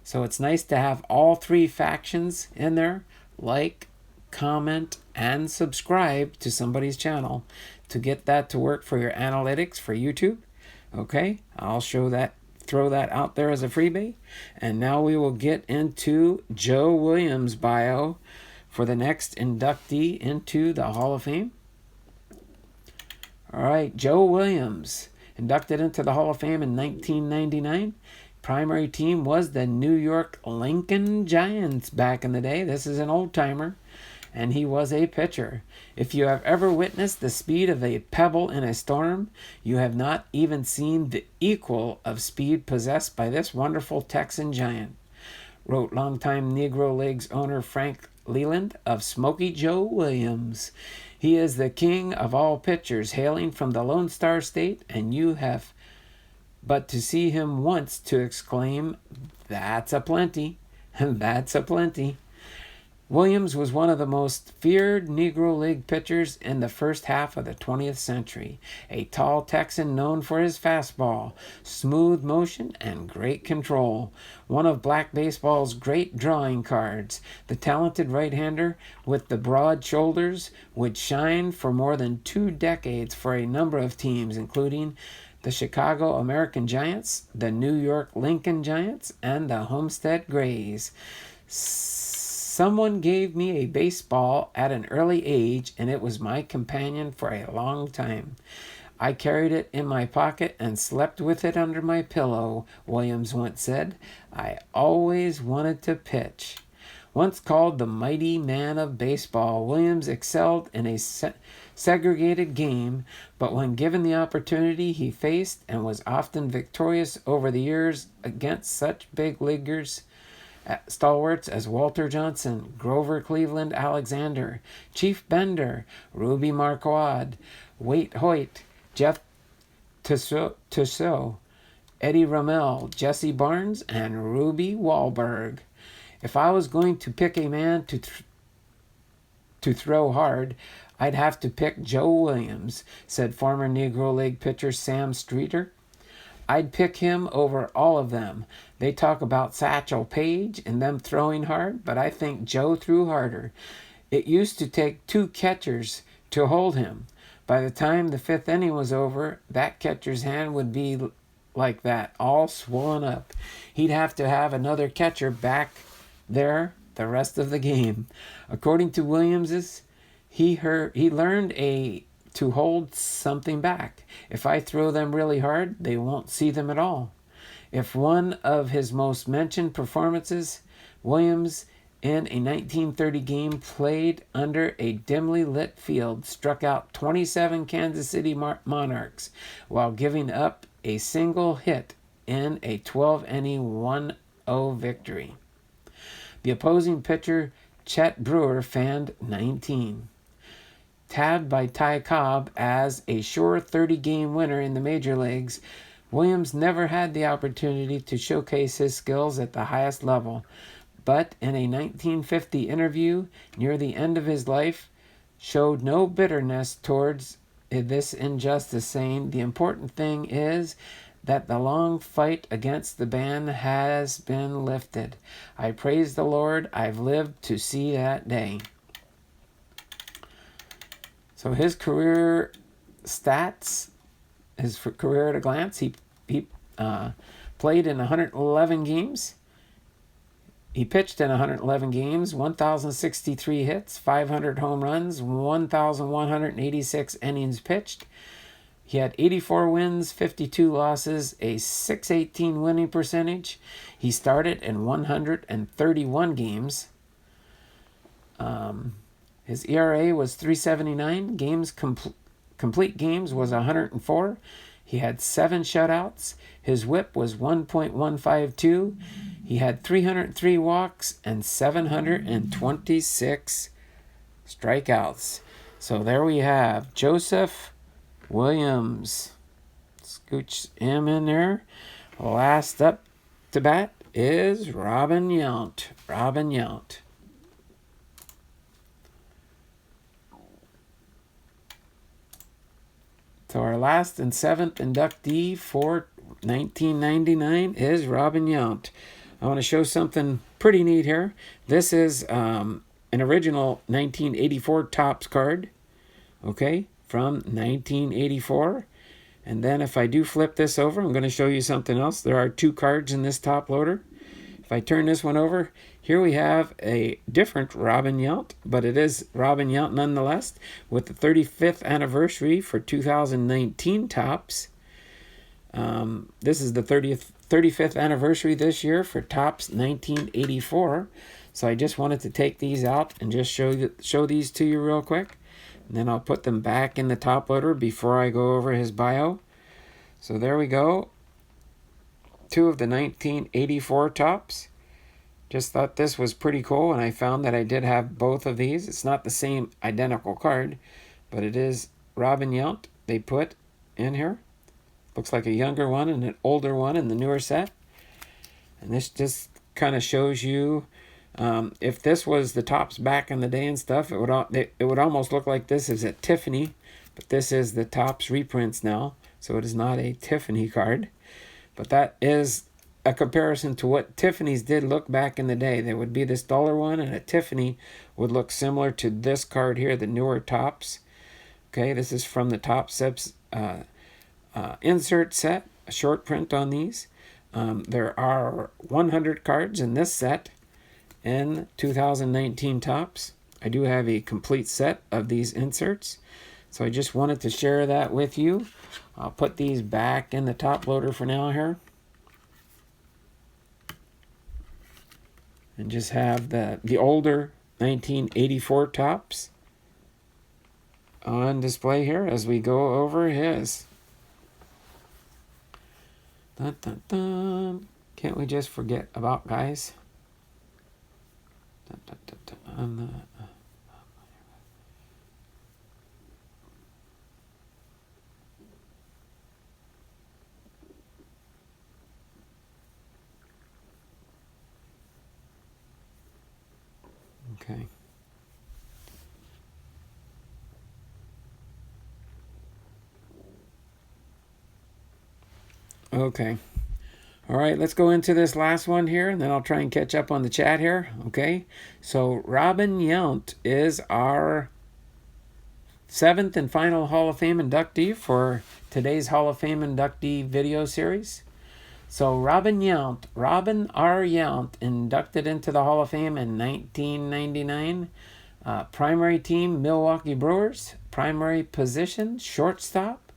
S1: So it's nice to have all three factions in there: like, comment, and subscribe to somebody's channel to get that to work for your analytics for YouTube. Okay, I'll throw that out there as a freebie. And now we will get into Joe Williams' bio for the next inductee into the Hall of Fame. All right, Joe Williams, inducted into the Hall of Fame in 1999. Primary team was the New York Lincoln Giants back in the day. This is an old timer, and he was a pitcher. If you have ever witnessed the speed of a pebble in a storm, you have not even seen the equal of speed possessed by this wonderful Texan giant, wrote longtime Negro Leagues owner Frank Leland of Smokey Joe Williams. He is the king of all pitchers, hailing from the Lone Star State, and you have but to see him once to exclaim, "That's a plenty," and that's a plenty. Williams was one of the most feared Negro League pitchers in the first half of the 20th century. A tall Texan known for his fastball, smooth motion, and great control. One of black baseball's great drawing cards, the talented right-hander with the broad shoulders would shine for more than 2 decades for a number of teams, including the Chicago American Giants, the New York Lincoln Giants, and the Homestead Grays. Someone gave me a baseball at an early age, and it was my companion for a long time. I carried it in my pocket and slept with it under my pillow, Williams once said. I always wanted to pitch. Once called the mighty man of baseball, Williams excelled in a segregated game, but when given the opportunity, he faced and was often victorious over the years against such big leaguers, stalwarts as Walter Johnson, Grover Cleveland Alexander, Chief Bender, Ruby Marquardt, Waite Hoyt, Jeff Tussaud, Eddie Rommel, Jesse Barnes, and Ruby Wahlberg. If I was going to pick a man to throw hard, I'd have to pick Joe Williams, said former Negro League pitcher Sam Streeter. I'd pick him over all of them. They talk about Satchel Paige and them throwing hard, but I think Joe threw harder. It used to take 2 catchers to hold him. By the time the 5th inning was over, that catcher's hand would be like that, all swollen up. He'd have to have another catcher back there the rest of the game. According to Williams, he learned to hold something back. If I throw them really hard, they won't see them at all. If one of his most mentioned performances, Williams in a 1930 game played under a dimly lit field, struck out 27 Kansas City Monarchs while giving up a single hit in a 12-inning 1-0 victory. The opposing pitcher, Chet Brewer, fanned 19. Tabbed by Ty Cobb as a sure 30-game winner in the major leagues, Williams never had the opportunity to showcase his skills at the highest level, but in a 1950 interview near the end of his life, showed no bitterness towards this injustice, saying, "The important thing is that the long fight against the ban has been lifted. I praise the Lord, I've lived to see that day." So his career stats, his career at a glance, he played in 111 games. He pitched in 111 games, 1,063 hits, 500 home runs, 1,186 innings pitched. He had 84 wins, 52 losses, a .618 winning percentage. He started in 131 games. His ERA was 3.79. Complete games was 104. He had 7 shutouts. His whip was 1.152. He had 303 walks and 726 strikeouts. So there we have Joseph Williams. Scooch him in there. Last up to bat is Robin Yount. Robin Yount. So our last and 7th inductee for 1999 is Robin Yount. I want to show something pretty neat here. This is an original 1984 Topps card, okay, from 1984. And then if I do flip this over, I'm going to show you something else. There are 2 cards in this top loader. If I turn this one over, here we have a different Robin Yount, but it is Robin Yount nonetheless, with the 35th anniversary for 2019 Topps. This is the 35th anniversary this year for Topps 1984. So I just wanted to take these out and just show these to you real quick. And then I'll put them back in the top loader before I go over his bio. So there we go. 2 of the 1984 Topps. Just thought this was pretty cool, and I found that I did have both of these. It's not the same identical card, but it is Robin Yount they put in here. Looks like a younger one and an older one in the newer set. And this just kind of shows you, if this was the Topps back in the day and stuff, it would almost look like this is a Tiffany, but this is the Topps reprints now, so it is not a Tiffany card. But that is a comparison to what Tiffany's did look back in the day. There would be this dollar one, and a Tiffany would look similar to this card here, the newer Topps. Okay, this is from the Topps insert set, a short print on these. There are 100 cards in this set in 2019 Topps. I do have a complete set of these inserts, so I just wanted to share that with you. I'll put these back in the top loader for now here. And just have the older 1984 Topps on display here as we go over his. Dun, dun, dun. Can't we just forget about guys? Dun, dun, dun, dun. Okay. Okay. All right, let's go into this last one here, and then I'll try and catch up on the chat here. Okay. So Robin Yount is our 7th and final Hall of Fame inductee for today's Hall of Fame inductee video series. So Robin Yount, Robin R. Yount, inducted into the Hall of Fame in 1999. Primary team, Milwaukee Brewers. Primary position, shortstop.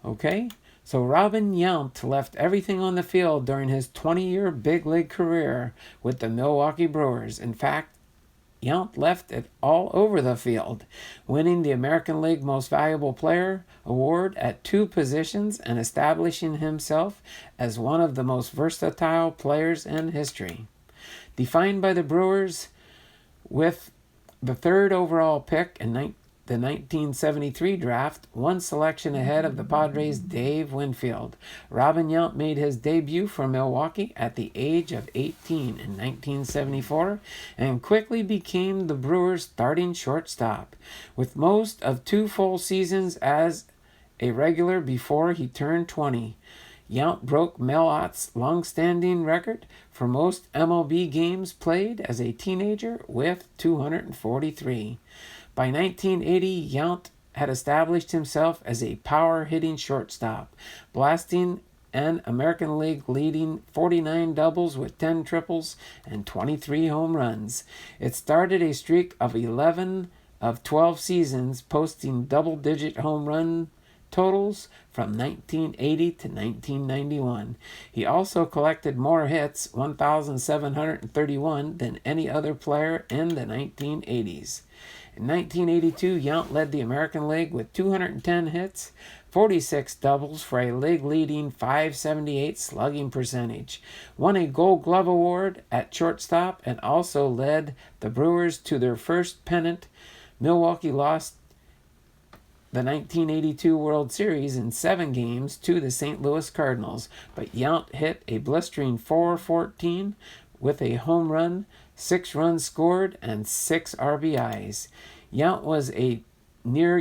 S1: Okay, so Robin Yount left everything on the field during his 20-year big league career with the Milwaukee Brewers. In fact, Yount left it all over the field, winning the American League Most Valuable Player award at 2 positions and establishing himself as one of the most versatile players in history. Defined by the Brewers with the 3rd overall pick in the 1973 draft, 1 selection ahead of the Padres' Dave Winfield, Robin Yount made his debut for Milwaukee at the age of 18 in 1974 and quickly became the Brewers' starting shortstop, with most of 2 full seasons as a regular before he turned 20. Yount broke Mel Ott's long-standing record for most MLB games played as a teenager with 243. By 1980, Yount had established himself as a power-hitting shortstop, blasting an American League leading 49 doubles with 10 triples and 23 home runs. It started a streak of 11 of 12 seasons, posting double-digit home run totals from 1980 to 1991. He also collected more hits, 1,731, than any other player in the 1980s. In 1982, Yount led the American League with 210 hits, 46 doubles for a league-leading .578 slugging percentage, won a Gold Glove Award at shortstop, and also led the Brewers to their first pennant. Milwaukee lost the 1982 World Series in 7 games to the St. Louis Cardinals, but Yount hit a blistering .414 with a home run, 6 runs scored, and 6 RBIs. Yount was a near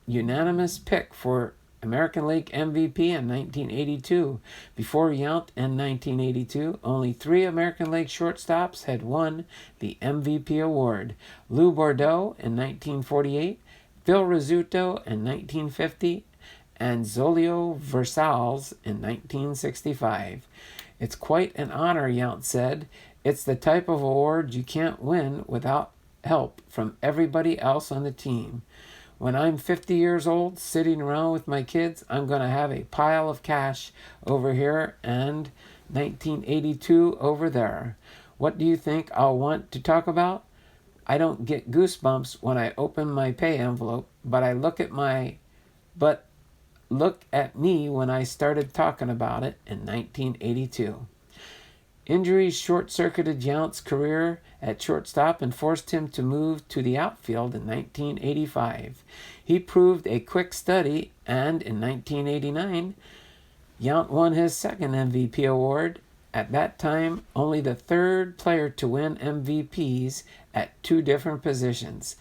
S1: unanimous pick for American League MVP in 1982. Before Yount in 1982, only 3 American League shortstops had won the MVP award. Lou Bordeaux in 1948, Phil Rizzuto in 1950, and Zolio Versals in 1965. It's quite an honor, Yount said. It's the type of award you can't win without help from everybody else on the team. When I'm 50 years old, sitting around with my kids, I'm going to have a pile of cash over here and 1982 over there. What do you think I'll want to talk about? I don't get goosebumps when I open my pay envelope, but look at me when I started talking about it in 1982. Injuries short-circuited Yount's career at shortstop and forced him to move to the outfield in 1985. He proved a quick study, and in 1989, Yount won his second MVP award, at that time only the 3rd player to win MVPs at 2 different positions.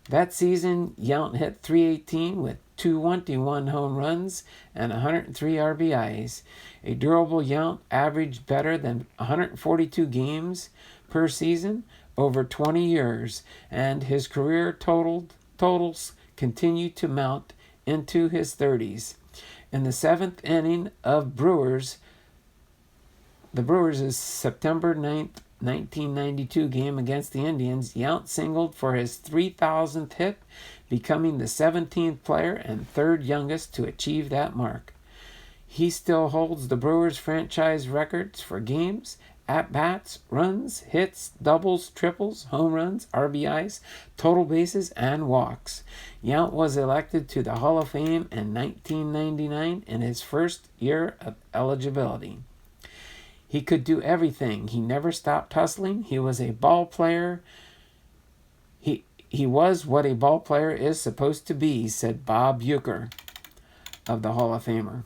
S1: That season, Yount hit .318 with 221 home runs and 103 RBIs. A durable Yount averaged better than 142 games per season over 20 years, and his career totals continue to mount into his 30s. In the 7th inning of the Brewers' September 9th, 1992 game against the Indians, Yount singled for his 3,000th hit, becoming the 17th player and 3rd youngest to achieve that mark. He still holds the Brewers franchise records for games, at-bats, runs, hits, doubles, triples, home runs, RBIs, total bases, and walks. Yount was elected to the Hall of Fame in 1999 in his first year of eligibility. He could do everything. He never stopped hustling. He was a ball player. He was what a ball player is supposed to be, said Bob Uecker of the Hall of Famer.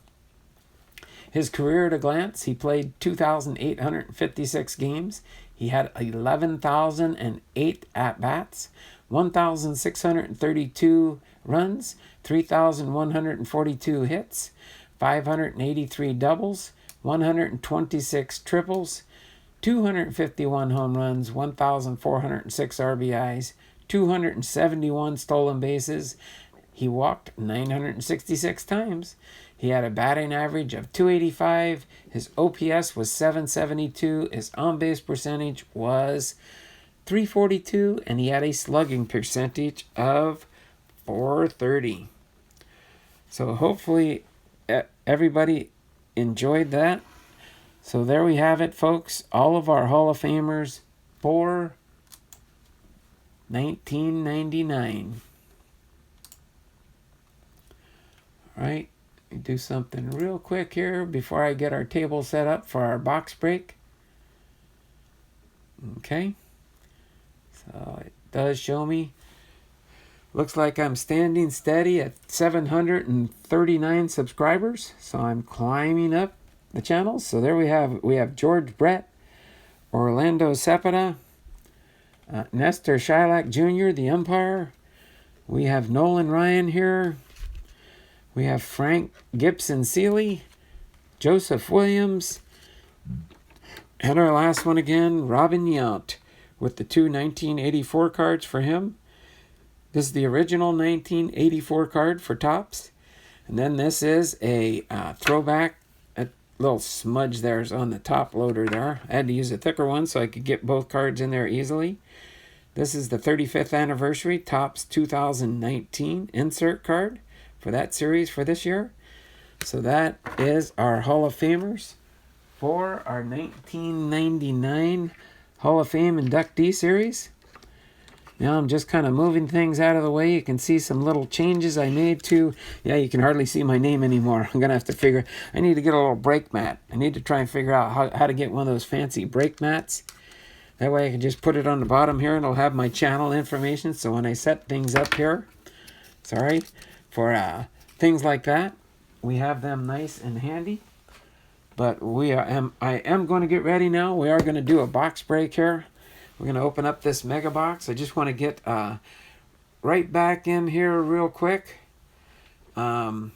S1: His career at a glance, he played 2,856 games. He had 11,008 at-bats, 1,632 runs, 3,142 hits, 583 doubles, 126 triples, 251 home runs, 1,406 RBIs, 271 stolen bases. He walked 966 times. He had a batting average of .285. His OPS was .772. His on-base percentage was .342, and he had a slugging percentage of .430. So hopefully everybody enjoyed that. So there we have it, folks. All of our Hall of Famers for 1999. All right, let me do something real quick here before I get our table set up for our box break. Okay, so it does show me. Looks like I'm standing steady at 739 subscribers, so I'm climbing up the channels. So there we have George Brett, Orlando Cepeda, Nestor Shylock Jr., the umpire. We have Nolan Ryan here. We have Frank Gibson Seeley, Joseph Williams, and our last one again, Robin Yount, with the 2 1984 cards for him. This is the original 1984 card for Topps. And then this is a throwback. A little smudge there's on the top loader there. I had to use a thicker one so I could get both cards in there easily. This is the 35th anniversary Topps 2019 insert card for that series for this year. So that is our Hall of Famers for our 1999 Hall of Fame inductee series. Now I'm just kind of moving things out of the way. You can see some little changes I made to, yeah, you can hardly see my name anymore. I'm going to have to figure, I need to get a little brake mat. I need to try and figure out how to get one of those fancy brake mats. That way I can just put it on the bottom here and it'll have my channel information. So when I set things up here, sorry, for things like that, we have them nice and handy. But I am going to get ready now. We are going to do a box break here. We're going to open up this mega box. I just want to get right back in here real quick. All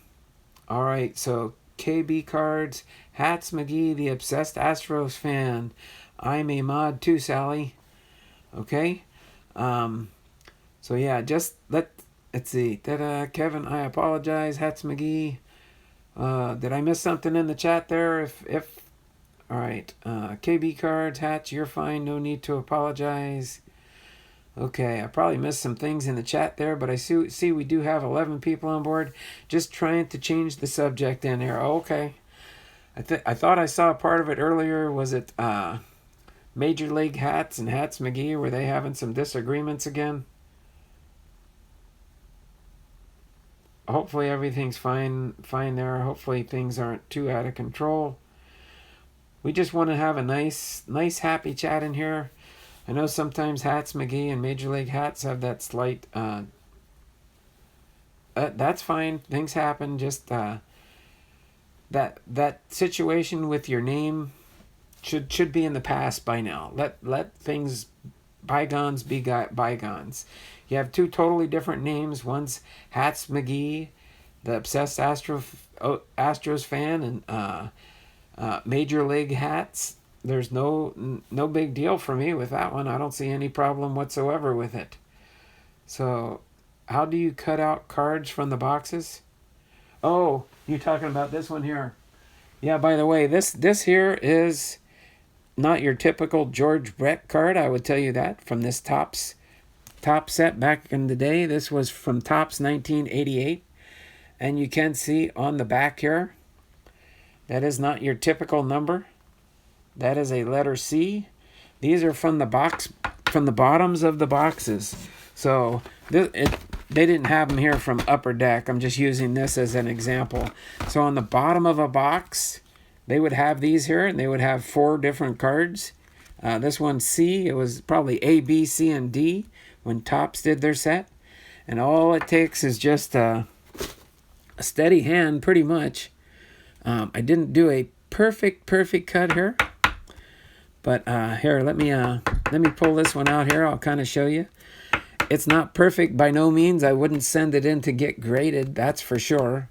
S1: right, so KB cards, Hats McGee, the obsessed Astros fan. I'm a mod too, Sally. Okay. So yeah, let's see. Kevin, I apologize. Hats McGee. Did I miss something in the chat there? If all right, KB cards, Hats, you're fine. No need to apologize. Okay, I probably missed some things in the chat there, but I see we do have 11 people on board. Just trying to change the subject in here. Okay. I thought I saw part of it earlier. Was it Major League Hats and Hats McGee? Were they having some disagreements again? Hopefully everything's fine there. Hopefully things aren't too out of control. We just want to have a nice happy chat in here. I know sometimes Hats McGee and Major League Hats have that slight that's fine. Things happen. Just that situation with your name should be in the past by now. Let things, bygones be bygones. You have two totally different names. One's Hats McGee, the obsessed Astros fan, and Major League Hats. There's no big deal for me with that one. I don't see any problem whatsoever with it. So, how do you cut out cards from the boxes? Oh, you're talking about this one here. Yeah, by the way, this here is not your typical George Brett card. I would tell you that from this top set back in the day. This was from Topps 1988. And you can see on the back here, that is not your typical number. That is a letter C. These are from the bottoms of the boxes. So they didn't have them here from Upper Deck. I'm just using this as an example. So on the bottom of a box, they would have these here, and they would have 4 different cards. This one's C. It was probably A, B, C, and D when Topps did their set. And all it takes is just a steady hand, pretty much. I didn't do a perfect cut here. But here, let me pull this one out here. I'll kind of show you. It's not perfect by no means. I wouldn't send it in to get graded, that's for sure.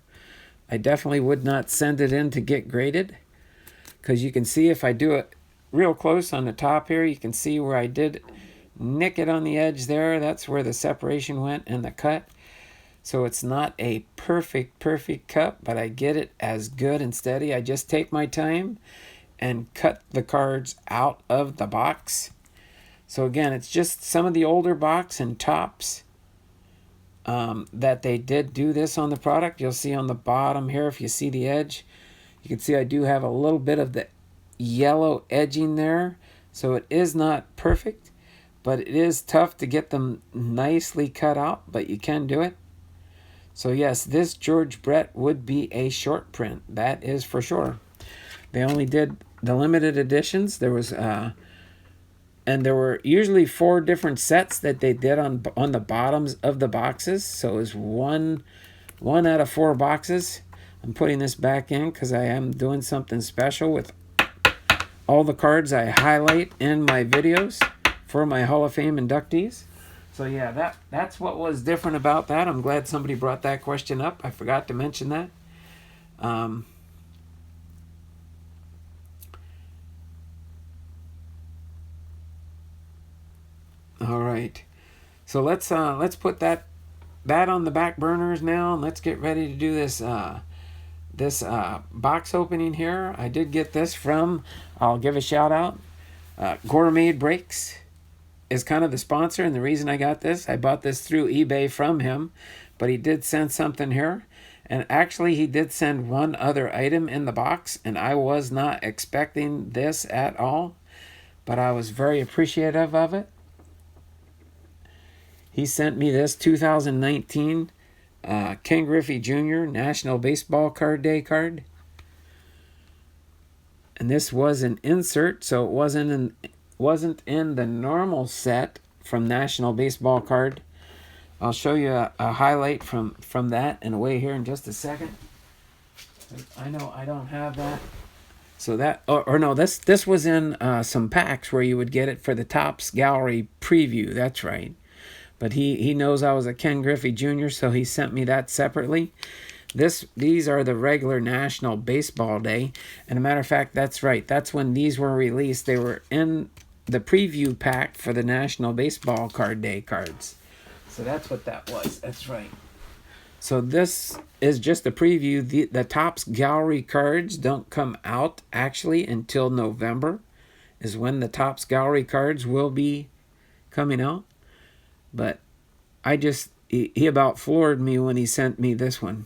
S1: I definitely would not send it in to get graded. Because you can see if I do it real close on the top here, you can see where I did nick it on the edge there. That's where the separation went and the cut. So it's not a perfect cut, but I get it as good and steady. I just take my time and cut the cards out of the box. So again, it's just some of the older box and Topps that they did do this on the product. You'll see on the bottom here, if you see the edge, you can see I do have a little bit of the yellow edging there. So it is not perfect, but it is tough to get them nicely cut out, but you can do it. So yes, this George Brett would be a short print. That is for sure. They only did the limited editions. There was and there were usually 4 different sets that they did on the bottoms of the boxes. So it was one out of 4 boxes. I'm putting this back in because I am doing something special with all the cards I highlight in my videos for my Hall of Fame inductees. So yeah, that's what was different about that. I'm glad somebody brought that question up. I forgot to mention that. All right, so let's put that on the back burners now, and let's get ready to do this box opening here. I did get this from, I'll give a shout out, Gourmet Breaks is kind of the sponsor, and the reason I got this, I bought this through eBay from him, but he did send something here, and actually he did send one other item in the box, and I was not expecting this at all, but I was very appreciative of it. He sent me this 2019 Ken Griffey Jr. National Baseball Card Day card. And this was an insert, so it wasn't in the normal set from National Baseball Card. I'll show you a highlight from that in a way here in just a second. I know I don't have that. So that, or no, this was in some packs where you would get it for the Topps Gallery preview. That's right. But he knows I was a Ken Griffey Jr., so he sent me that separately. These are the regular National Baseball Day. And a matter of fact, that's right. That's when these were released. They were in the preview pack for the National Baseball Card Day cards. So that's what that was. That's right. So this is just a preview. The Topps Gallery cards don't come out actually until November is when the Topps Gallery cards will be coming out. But he about floored me when he sent me this one.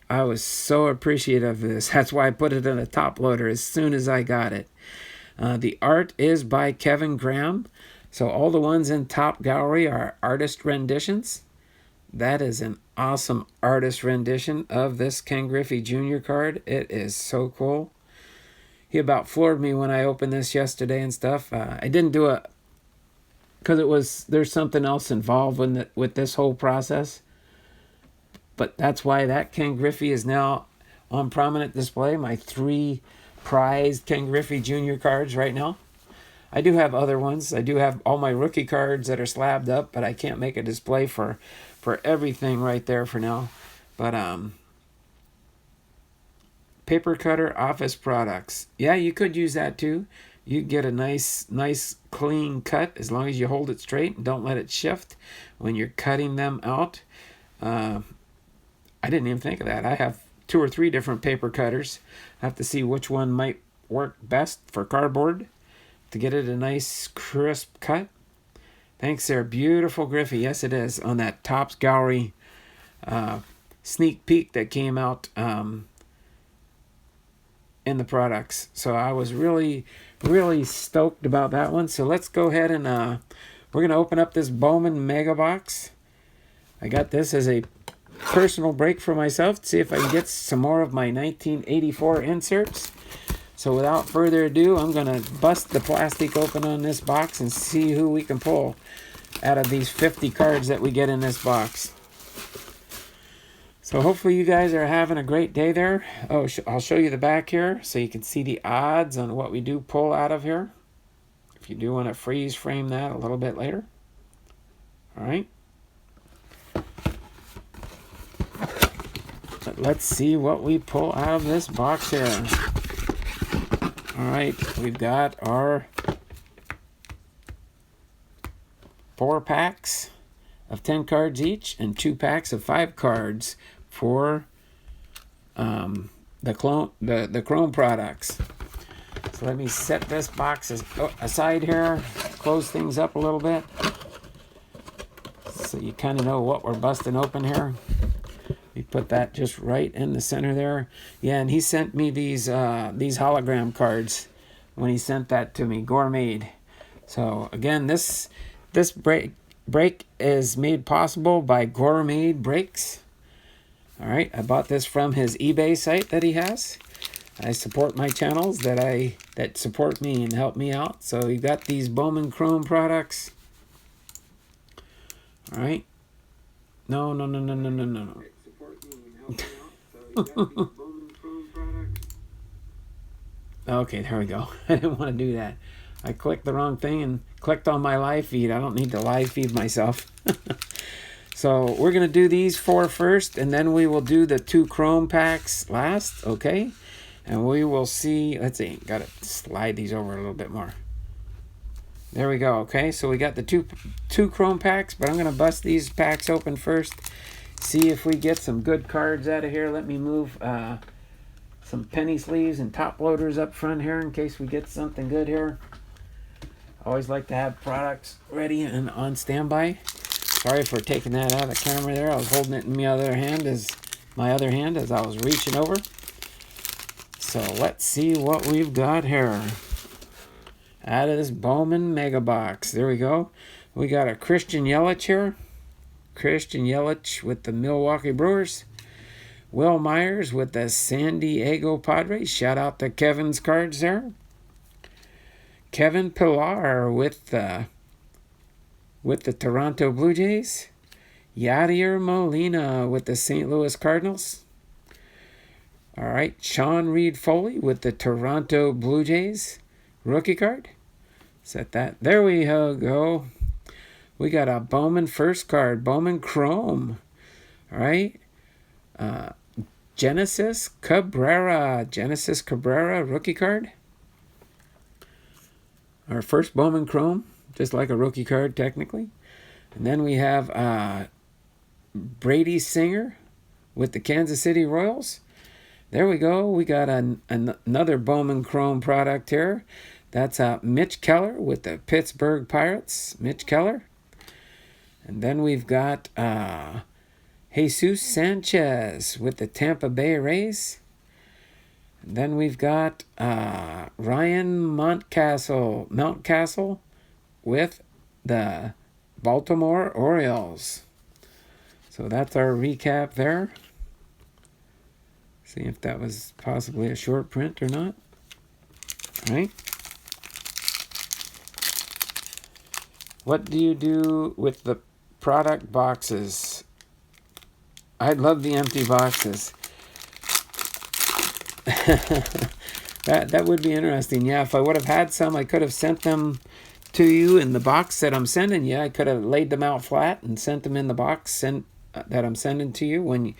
S1: I was so appreciative of this. That's why I put it in a top loader as soon as I got it. The art is by Kevin Graham. So all the ones in Top Gallery are artist renditions. That is an awesome artist rendition of this Ken Griffey Jr. card. It is so cool. He about floored me when I opened this yesterday and stuff. I didn't do it because there's something else involved with this whole process. But that's why that Ken Griffey is now on prominent display. My 3 prized Ken Griffey Jr. cards right now. I do have other ones. I do have all my rookie cards that are slabbed up, but I can't make a display for everything right there for now. But paper cutter office products. Yeah, you could use that too. You get a nice clean cut as long as you hold it straight and don't let it shift when you're cutting them out. I didn't even think of that. I have 2 or 3 different paper cutters. I have to see which one might work best for cardboard to get it a nice crisp cut. Thanks there, beautiful Griffey. Yes, it is on that Topps Gallery sneak peek that came out in the products. So I was really stoked about that one. So let's go ahead and we're gonna open up this Bowman Mega Box. I got this as a personal break for myself to see if I can get some more of my 1984 inserts. So without further ado, I'm going to bust the plastic open on this box and see who we can pull out of these 50 cards that we get in this box. So hopefully you guys are having a great day there. Oh, I'll show you the back here so you can see the odds on what we do pull out of here. If you do want to freeze frame that a little bit later. All right. But let's see what we pull out of this box here. All right, we've got our 4 packs of 10 cards each and 2 packs of 5 cards for the Chrome products. So let me set this box aside here, close things up a little bit so you kind of know what we're busting open here. We put that just right in the center there. Yeah, and he sent me these hologram cards when he sent that to me, Gourmet. So again, this break is made possible by Gourmet Breaks. All right, I bought this from his eBay site that he has. I support my channels that support me and help me out. So you got these Bowman Chrome products. All right. No. Okay, there we go. I didn't want to do that. I clicked the wrong thing and clicked on my live feed. I don't need to live feed myself. So we're going to do these 4 first, and then we will do the 2 Chrome packs last, okay? And we will see, let's see, got to slide these over a little bit more. There we go, okay? So we got the two Chrome packs, but I'm going to bust these packs open first. See if we get some good cards out of here. Let me move some penny sleeves and top loaders up front here in case we get something good here. I always like to have products ready and on standby. Sorry for taking that out of the camera there. I was holding it in my other hand as I was reaching over. So let's see what we've got here out of this Bowman Mega Box. There we go. We got a Christian Yelich here. Christian Yelich with the Milwaukee Brewers. Will Myers with the San Diego Padres. Shout out to Kevin's cards there. Kevin Pillar with the Toronto Blue Jays. Yadier Molina with the St. Louis Cardinals. All right, Sean Reed Foley with the Toronto Blue Jays. Rookie card. Set that. There we go. We got a Bowman first card. Bowman Chrome. All right. Genesis Cabrera. Rookie card. Our first Bowman Chrome. Just like a rookie card, technically. And then we have Brady Singer with the Kansas City Royals. There we go. We got another Bowman Chrome product here. That's Mitch Keller with the Pittsburgh Pirates. Mitch Keller. And then we've got Jesus Sanchez with the Tampa Bay Rays. And then we've got Ryan Mountcastle with the Baltimore Orioles. So that's our recap there. See if that was possibly a short print or not. All right. What do you do with the product boxes? I love the empty boxes. That would be interesting. Yeah, if I would have had some, I could have sent them to you in the box that I'm sending you. I could have laid them out flat and sent them in the box that I'm sending to you when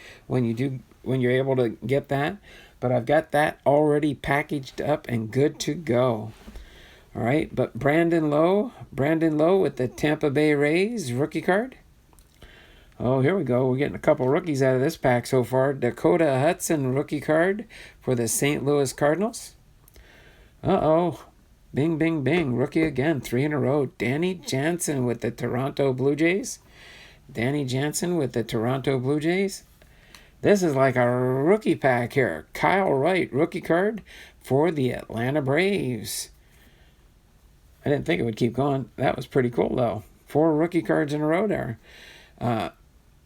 S1: you're able to get that. But I've got that already packaged up and good to go. All right, but Brandon Lowe with the Tampa Bay Rays rookie card. Oh, here we go. We're getting a couple rookies out of this pack so far. Dakota Hudson rookie card for the St. Louis Cardinals. Uh-oh. Bing, bing, bing. Rookie again. 3 in a row. Danny Jansen with the Toronto Blue Jays. This is like a rookie pack here. Kyle Wright rookie card for the Atlanta Braves. I didn't think it would keep going. That was pretty cool, though. 4 rookie cards in a row there.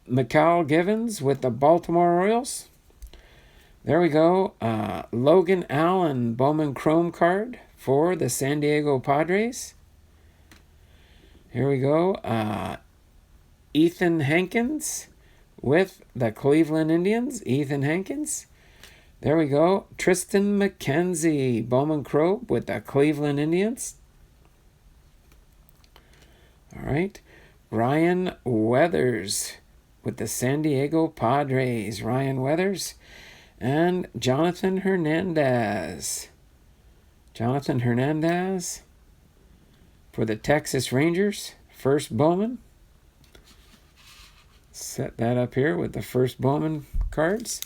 S1: Mikal Givens with the Baltimore Orioles. There we go. Logan Allen Bowman Chrome card for the San Diego Padres. Here we go. Ethan Hankins with the Cleveland Indians. There we go. Tristan McKenzie Bowman Chrome with the Cleveland Indians. All right. Ryan Weathers with the San Diego Padres. And Jonathan Hernandez for the Texas Rangers. First Bowman. Set that up here with the first Bowman cards.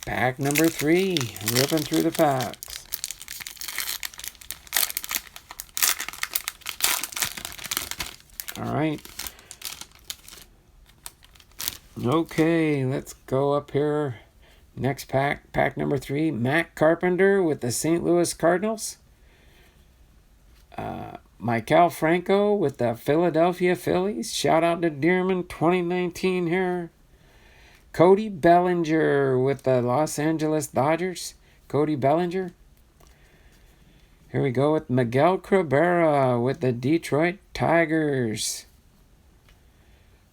S1: Pack number 3. Ripping through the packs. All right. Okay, let's go up here. Next pack number 3. Matt Carpenter with the St. Louis Cardinals. Maikel Franco with the Philadelphia Phillies. Shout out to Dearman 2019 here. Cody Bellinger with the Los Angeles Dodgers. Here we go with Miguel Cabrera with the Detroit Tigers.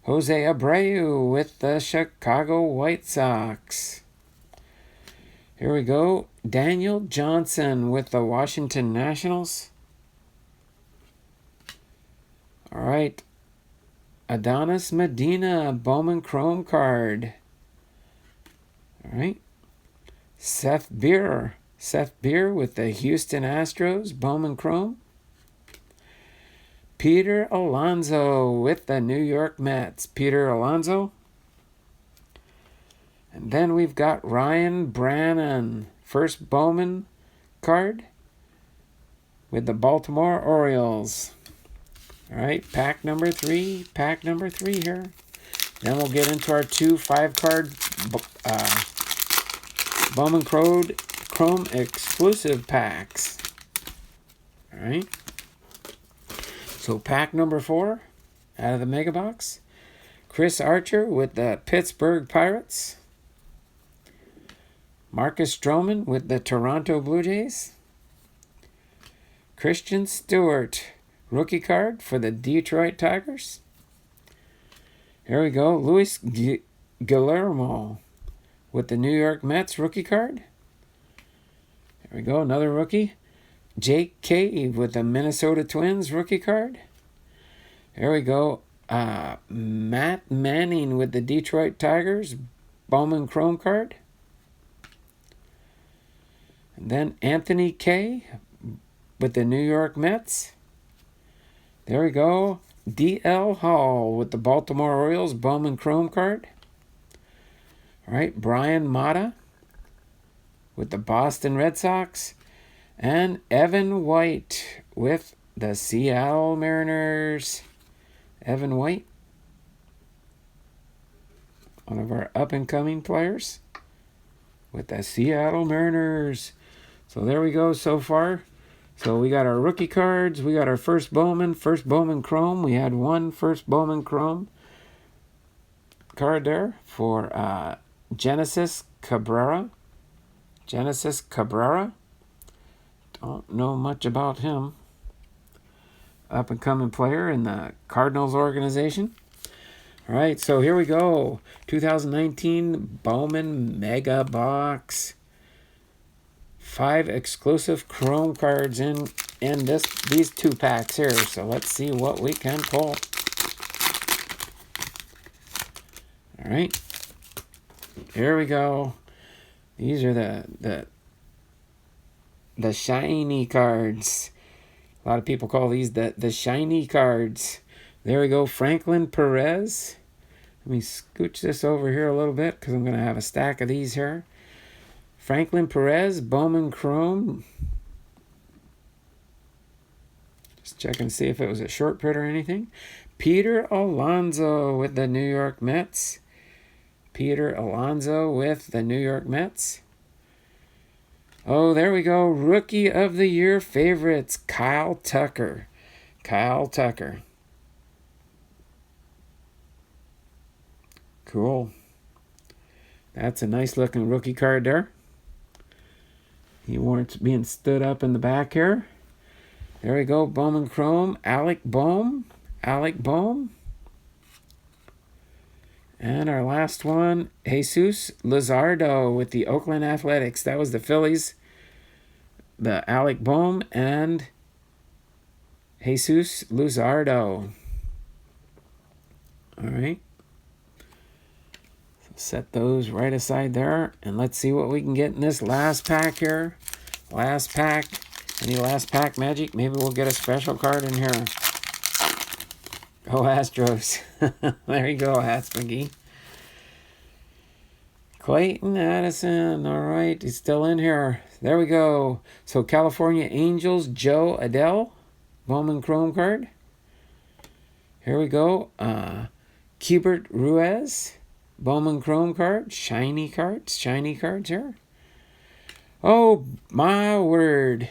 S1: Jose Abreu with the Chicago White Sox. Here we go. Daniel Johnson with the Washington Nationals. All right. Adonis Medina Bowman Chrome card. All right. Seth Beer with the Houston Astros Bowman Chrome. Peter Alonso with the New York Mets. And then we've got Ryan Brannon, first Bowman card with the Baltimore Orioles. All right, pack number 3 here. Then we'll get into our 2 5-card Bowman Chrome exclusive packs. All right. So pack number 4. out of the Mega Box. Chris Archer with the Pittsburgh Pirates. Marcus Stroman with the Toronto Blue Jays. Christian Stewart, rookie card for the Detroit Tigers. Here we go. Luis Guillermo with the New York Mets rookie card. Here we go. Another rookie. Jake Cave with the Minnesota Twins rookie card. Here we go. Matt Manning with the Detroit Tigers Bowman Chrome card. And then Anthony Kay with the New York Mets. There we go. D.L. Hall with the Baltimore Orioles Bowman Chrome card. All right, Brian Mata with the Boston Red Sox. And Evan White with the Seattle Mariners. Evan White, one of our up-and-coming players with the Seattle Mariners. So there we go so far. So we got our rookie cards. We got our first Bowman Chrome. We had one first Bowman Chrome card there for Genesis Cabrera. Genesis Cabrera. Don't know much about him. Up-and-coming player in the Cardinals organization. All right, so here we go. 2019 Bowman Mega Box. 5 exclusive Chrome cards in these 2 packs here. So let's see what we can pull. All right, here we go. These are the shiny cards. A lot of people call these the shiny cards. There we go. Franklin Perez. Let me scooch this over here a little bit because I'm going to have a stack of these here. Franklin Perez, Bowman Chrome. Just checking to see if it was a short print or anything. Peter Alonso with the New York Mets. Peter Alonso with the New York Mets. Oh, there we go. Rookie of the Year favorites, Kyle Tucker. Kyle Tucker. Cool. That's a nice looking rookie card there. He warrants being stood up in the back here. There we go. Bowman Chrome. Alec Bohm. Alec Bohm. And our last one, Jesus Luzardo with the Oakland Athletics. That was the Phillies. The Alec Bohm and Jesus Luzardo. All right. So set those right aside there. And let's see what we can get in this last pack here. Last pack. Any last pack magic? Maybe we'll get a special card in here. Go Astros. There you go, Hats McGee. Clayton Addison. All right, he's still in here. There we go. So California Angels, Joe Adele. Bowman Chrome card. Here we go. Keibert Ruiz. Bowman Chrome card. Shiny cards. Shiny cards here. Oh, my word.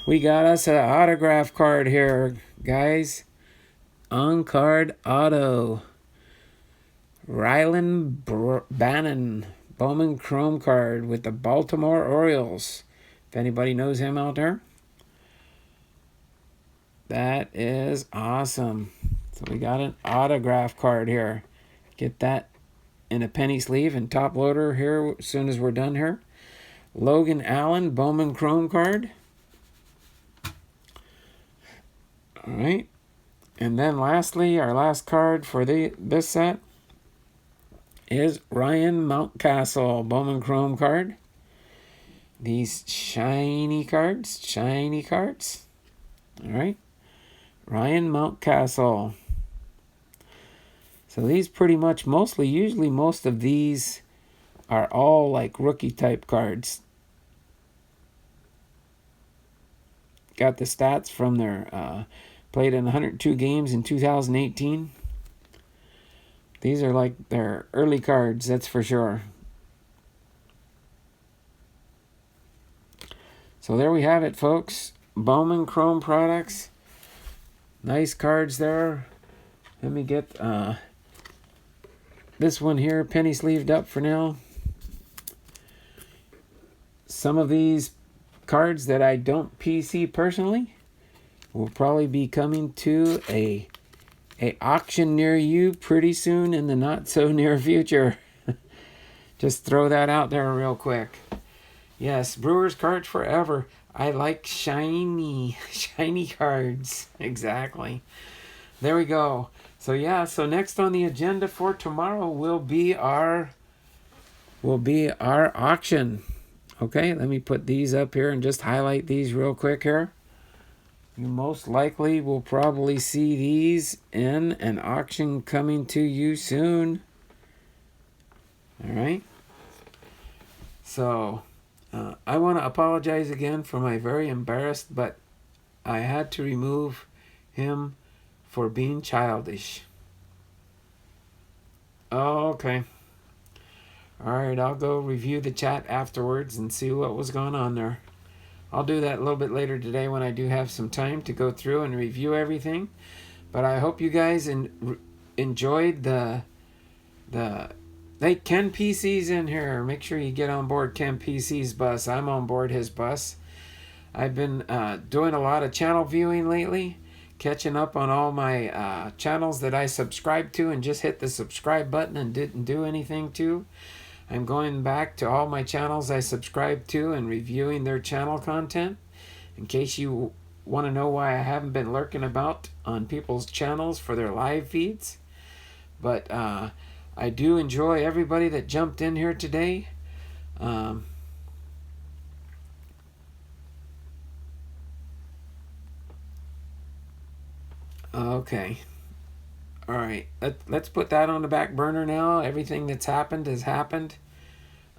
S1: We got us an autograph card here, guys. On-card auto. Rylan Bannon. Bowman Chrome card with the Baltimore Orioles. If anybody knows him out there. That is awesome. So we got an autograph card here. Get that in a penny sleeve and top loader here as soon as we're done here. Logan Allen, Bowman Chrome card. All right. And then lastly, our last card for this set is Ryan Mountcastle, Bowman Chrome card. These shiny cards. Shiny cards. All right. Ryan Mountcastle. So these pretty much usually most of these are all like rookie type cards. Got the stats from their played in 102 games in 2018. These are like their early cards, that's for sure. So there we have it, folks. Bowman Chrome products. Nice cards there. Let me get this one here penny sleeved up for now. Some of these cards that I don't PC personally will probably be coming to a auction near you pretty soon in the not so near future. Just throw that out there real quick. Yes, Brewers cards forever. I like shiny cards. Exactly. There we go. So yeah, so next on the agenda for tomorrow will be our auction. Okay, let me put these up here and just highlight these real quick here. You most likely will probably see these in an auction coming to you soon. All right. So I want to apologize again for my very embarrassed, but I had to remove him for being childish. Okay. All right, I'll go review the chat afterwards and see what was going on there. I'll do that a little bit later today when I do have some time to go through and review everything. But I hope you guys enjoyed the Ken PC's in here. Make sure you get on board Ken PC's bus. I'm on board his bus. I've been doing a lot of channel viewing lately, catching up on all my channels that I subscribed to and just hit the subscribe button and didn't do anything to. I'm going back to all my channels I subscribed to and reviewing their channel content. In case you want to know why I haven't been lurking about on people's channels for their live feeds. But I do enjoy everybody that jumped in here today. Okay. All right. Let's put that on the back burner now. Everything that's happened has happened.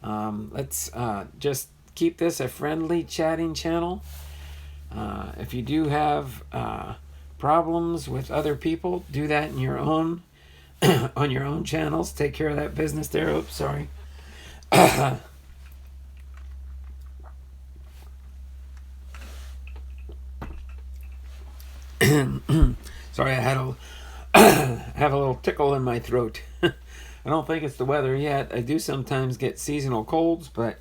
S1: Let's just keep this a friendly chatting channel. If you do have problems with other people, do that in your own on your own channels. Take care of that business there. Oops, sorry. Sorry, I had have a little tickle in my throat. I don't think it's the weather yet. I do sometimes get seasonal colds, but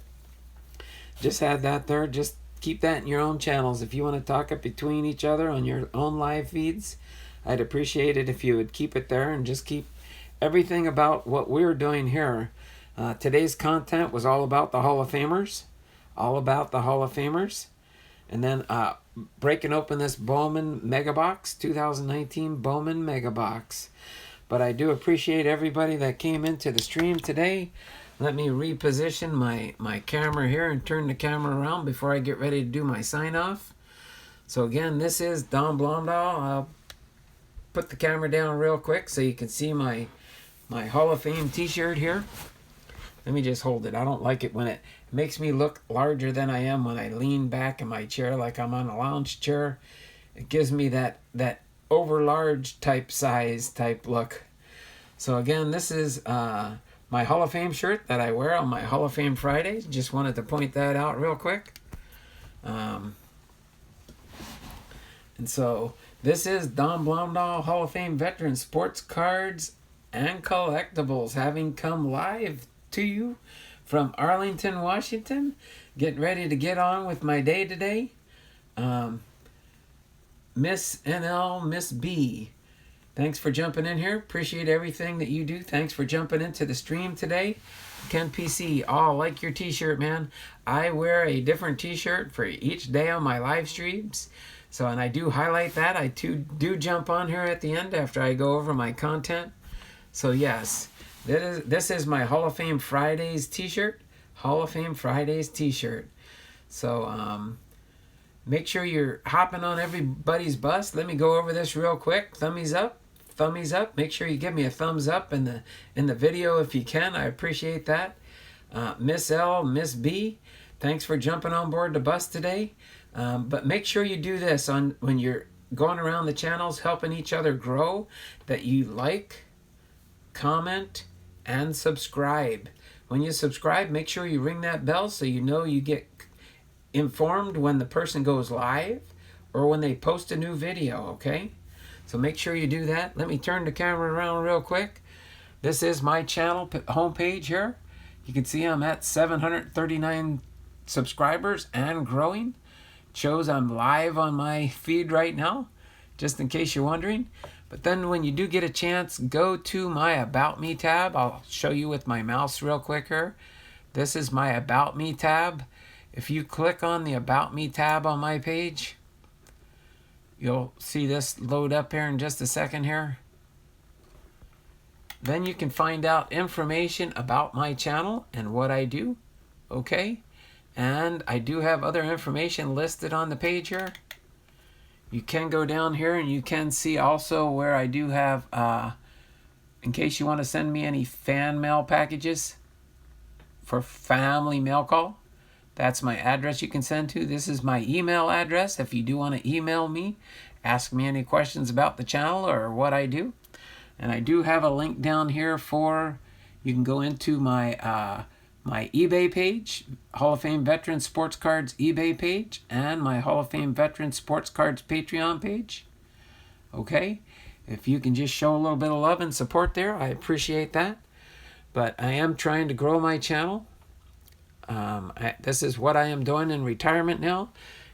S1: just had that there. Just keep that in your own channels. If you want to talk it between each other on your own live feeds, I'd appreciate it if you would keep it there and just keep everything about what we're doing here. Today's content was all about the Hall of Famers. All about the Hall of Famers. And then breaking open this Bowman Mega Box, 2019 Bowman Mega Box. But I do appreciate everybody that came into the stream today. Let me reposition my camera here and turn the camera around before I get ready to do my sign off. So again, this is Don Blomdahl. I'll put the camera down real quick so you can see my Hall of Fame t-shirt here. Let me just hold it. I don't like it when it makes me look larger than I am when I lean back in my chair like I'm on a lounge chair. It gives me that over large type size type look. So again, this is my Hall of Fame shirt that I wear on my Hall of Fame Fridays. Just wanted to point that out real quick. And so this is Don Blomdahl Hall of Fame Veteran Sports Cards and Collectibles, having come live to you from Arlington, Washington. Getting ready to get on with my day today. Miss NL, Miss B, thanks for jumping in here. Appreciate everything that you do. Thanks for jumping into the stream today. Ken PC, oh, like your t-shirt, man. I wear a different t-shirt for each day on my live streams. So, and I do highlight that. I do jump on here at the end after I go over my content. So yes, this is my Hall of Fame Fridays t-shirt. Hall of Fame Fridays t-shirt. So, make sure you're hopping on everybody's bus. Let me go over this real quick. Thummies up. Make sure you give me a thumbs up in the video if you can. I appreciate that. Miss L, Miss B, thanks for jumping on board the bus today. But make sure you do this when you're going around the channels, helping each other grow, that you like, comment, and subscribe. When you subscribe, make sure you ring that bell so you know you get informed when the person goes live or when they post a new video, okay? So make sure you do that. Let me turn the camera around real quick. This is my channel homepage here. You can see I'm at 739 subscribers and growing. It shows I'm live on my feed right now, just in case you're wondering. But then when you do get a chance, go to my About Me tab. I'll show you with my mouse real quick here. This is my About Me tab. If you click on the About Me tab on my page, you'll see this load up here in just a second here. Then you can find out information about my channel and what I do, okay? And I do have other information listed on the page here. You can go down here and you can see also where I do have, in case you want to send me any fan mail packages for family mail call. That's my address you can send to. This is my email address if you do want to email me, ask me any questions about the channel or what I do. And I do have a link down here for, you can go into my my eBay page, Hall of Fame Veteran Sports Cards eBay page, and my Hall of Fame Veteran Sports Cards Patreon page. Okay? If you can just show a little bit of love and support there, I appreciate that. But I am trying to grow my channel. This is what I am doing in retirement now.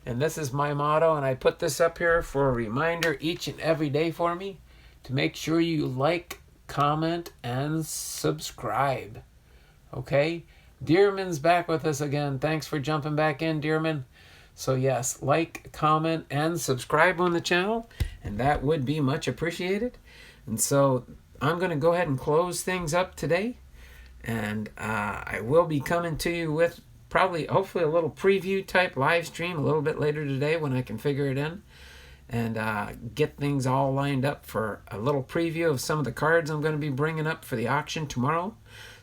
S1: And this is my motto, and I put this up here for a reminder each and every day for me to make sure you like, comment, and subscribe. Okay? Dearman's back with us again. Thanks for jumping back in, Dearman. So yes, like, comment, and subscribe on the channel, and that would be much appreciated. And so I'm going to go ahead and close things up today. And I will be coming to you with probably, hopefully, a little preview type live stream a little bit later today when I can figure it in. And get things all lined up for a little preview of some of the cards I'm going to be bringing up for the auction tomorrow.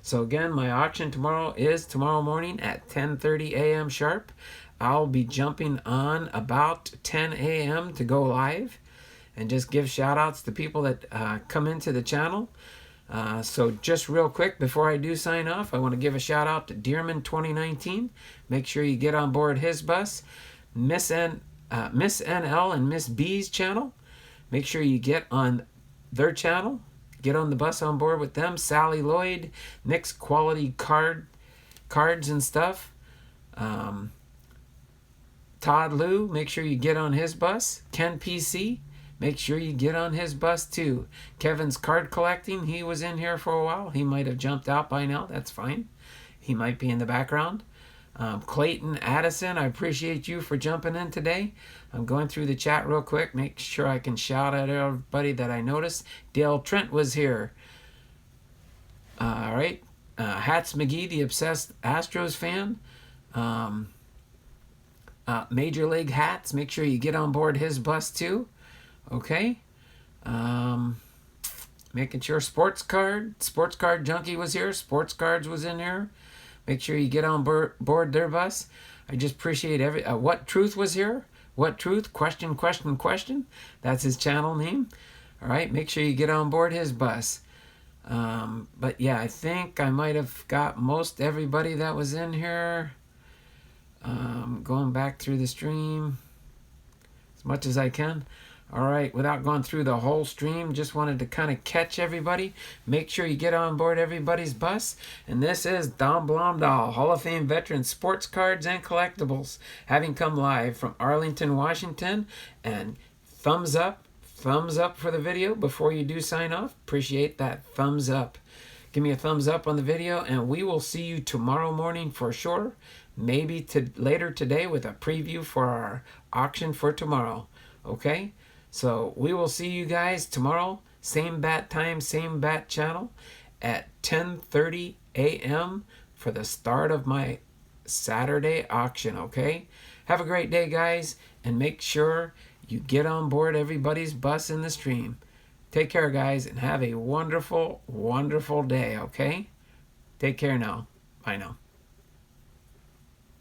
S1: So again, my auction tomorrow is tomorrow morning at 10:30 a.m. sharp. I'll be jumping on about 10 a.m. to go live and just give shout outs to people that come into the channel. So just real quick before I do sign off, I want to give a shout out to Dearman 2019. Make sure you get on board his bus. Miss NL and Miss B's channel. Make sure you get on their channel. Get on the bus on board with them. Sally Lloyd, Nick's Quality Cards and stuff. Todd Liu, make sure you get on his bus. Ken PC, make sure you get on his bus too. Kevin's Card Collecting, he was in here for a while. He might have jumped out by now. That's fine. He might be in the background. Clayton Addison, I appreciate you for jumping in today. I'm going through the chat real quick. Make sure I can shout out everybody that I noticed. Dale Trent was here. All right. Hats McGee, the obsessed Astros fan. Major League Hats, make sure you get on board his bus too. Okay. Making sure Sports Card Junkie was here. Sports Cards was in here. Make sure you get on board their bus. I just appreciate What Truth was here. What Truth? Question. That's his channel name. All right. Make sure you get on board his bus. But yeah, I think I might have got most everybody that was in here. Going back through the stream as much as I can. All right, without going through the whole stream, just wanted to kind of catch everybody. Make sure you get on board everybody's bus. And this is Don Blomdahl, Hall of Fame Veteran Sports Cards and Collectibles, having come live from Arlington, Washington. And thumbs up for the video before you do sign off. Appreciate that thumbs up. Give me a thumbs up on the video, and we will see you tomorrow morning for sure. Maybe later today with a preview for our auction for tomorrow. Okay? So we will see you guys tomorrow, same bat time, same bat channel at 10:30 a.m. for the start of my Saturday auction, okay? Have a great day, guys, and make sure you get on board everybody's bus in the stream. Take care, guys, and have a wonderful, wonderful day, okay? Take care now. Bye now.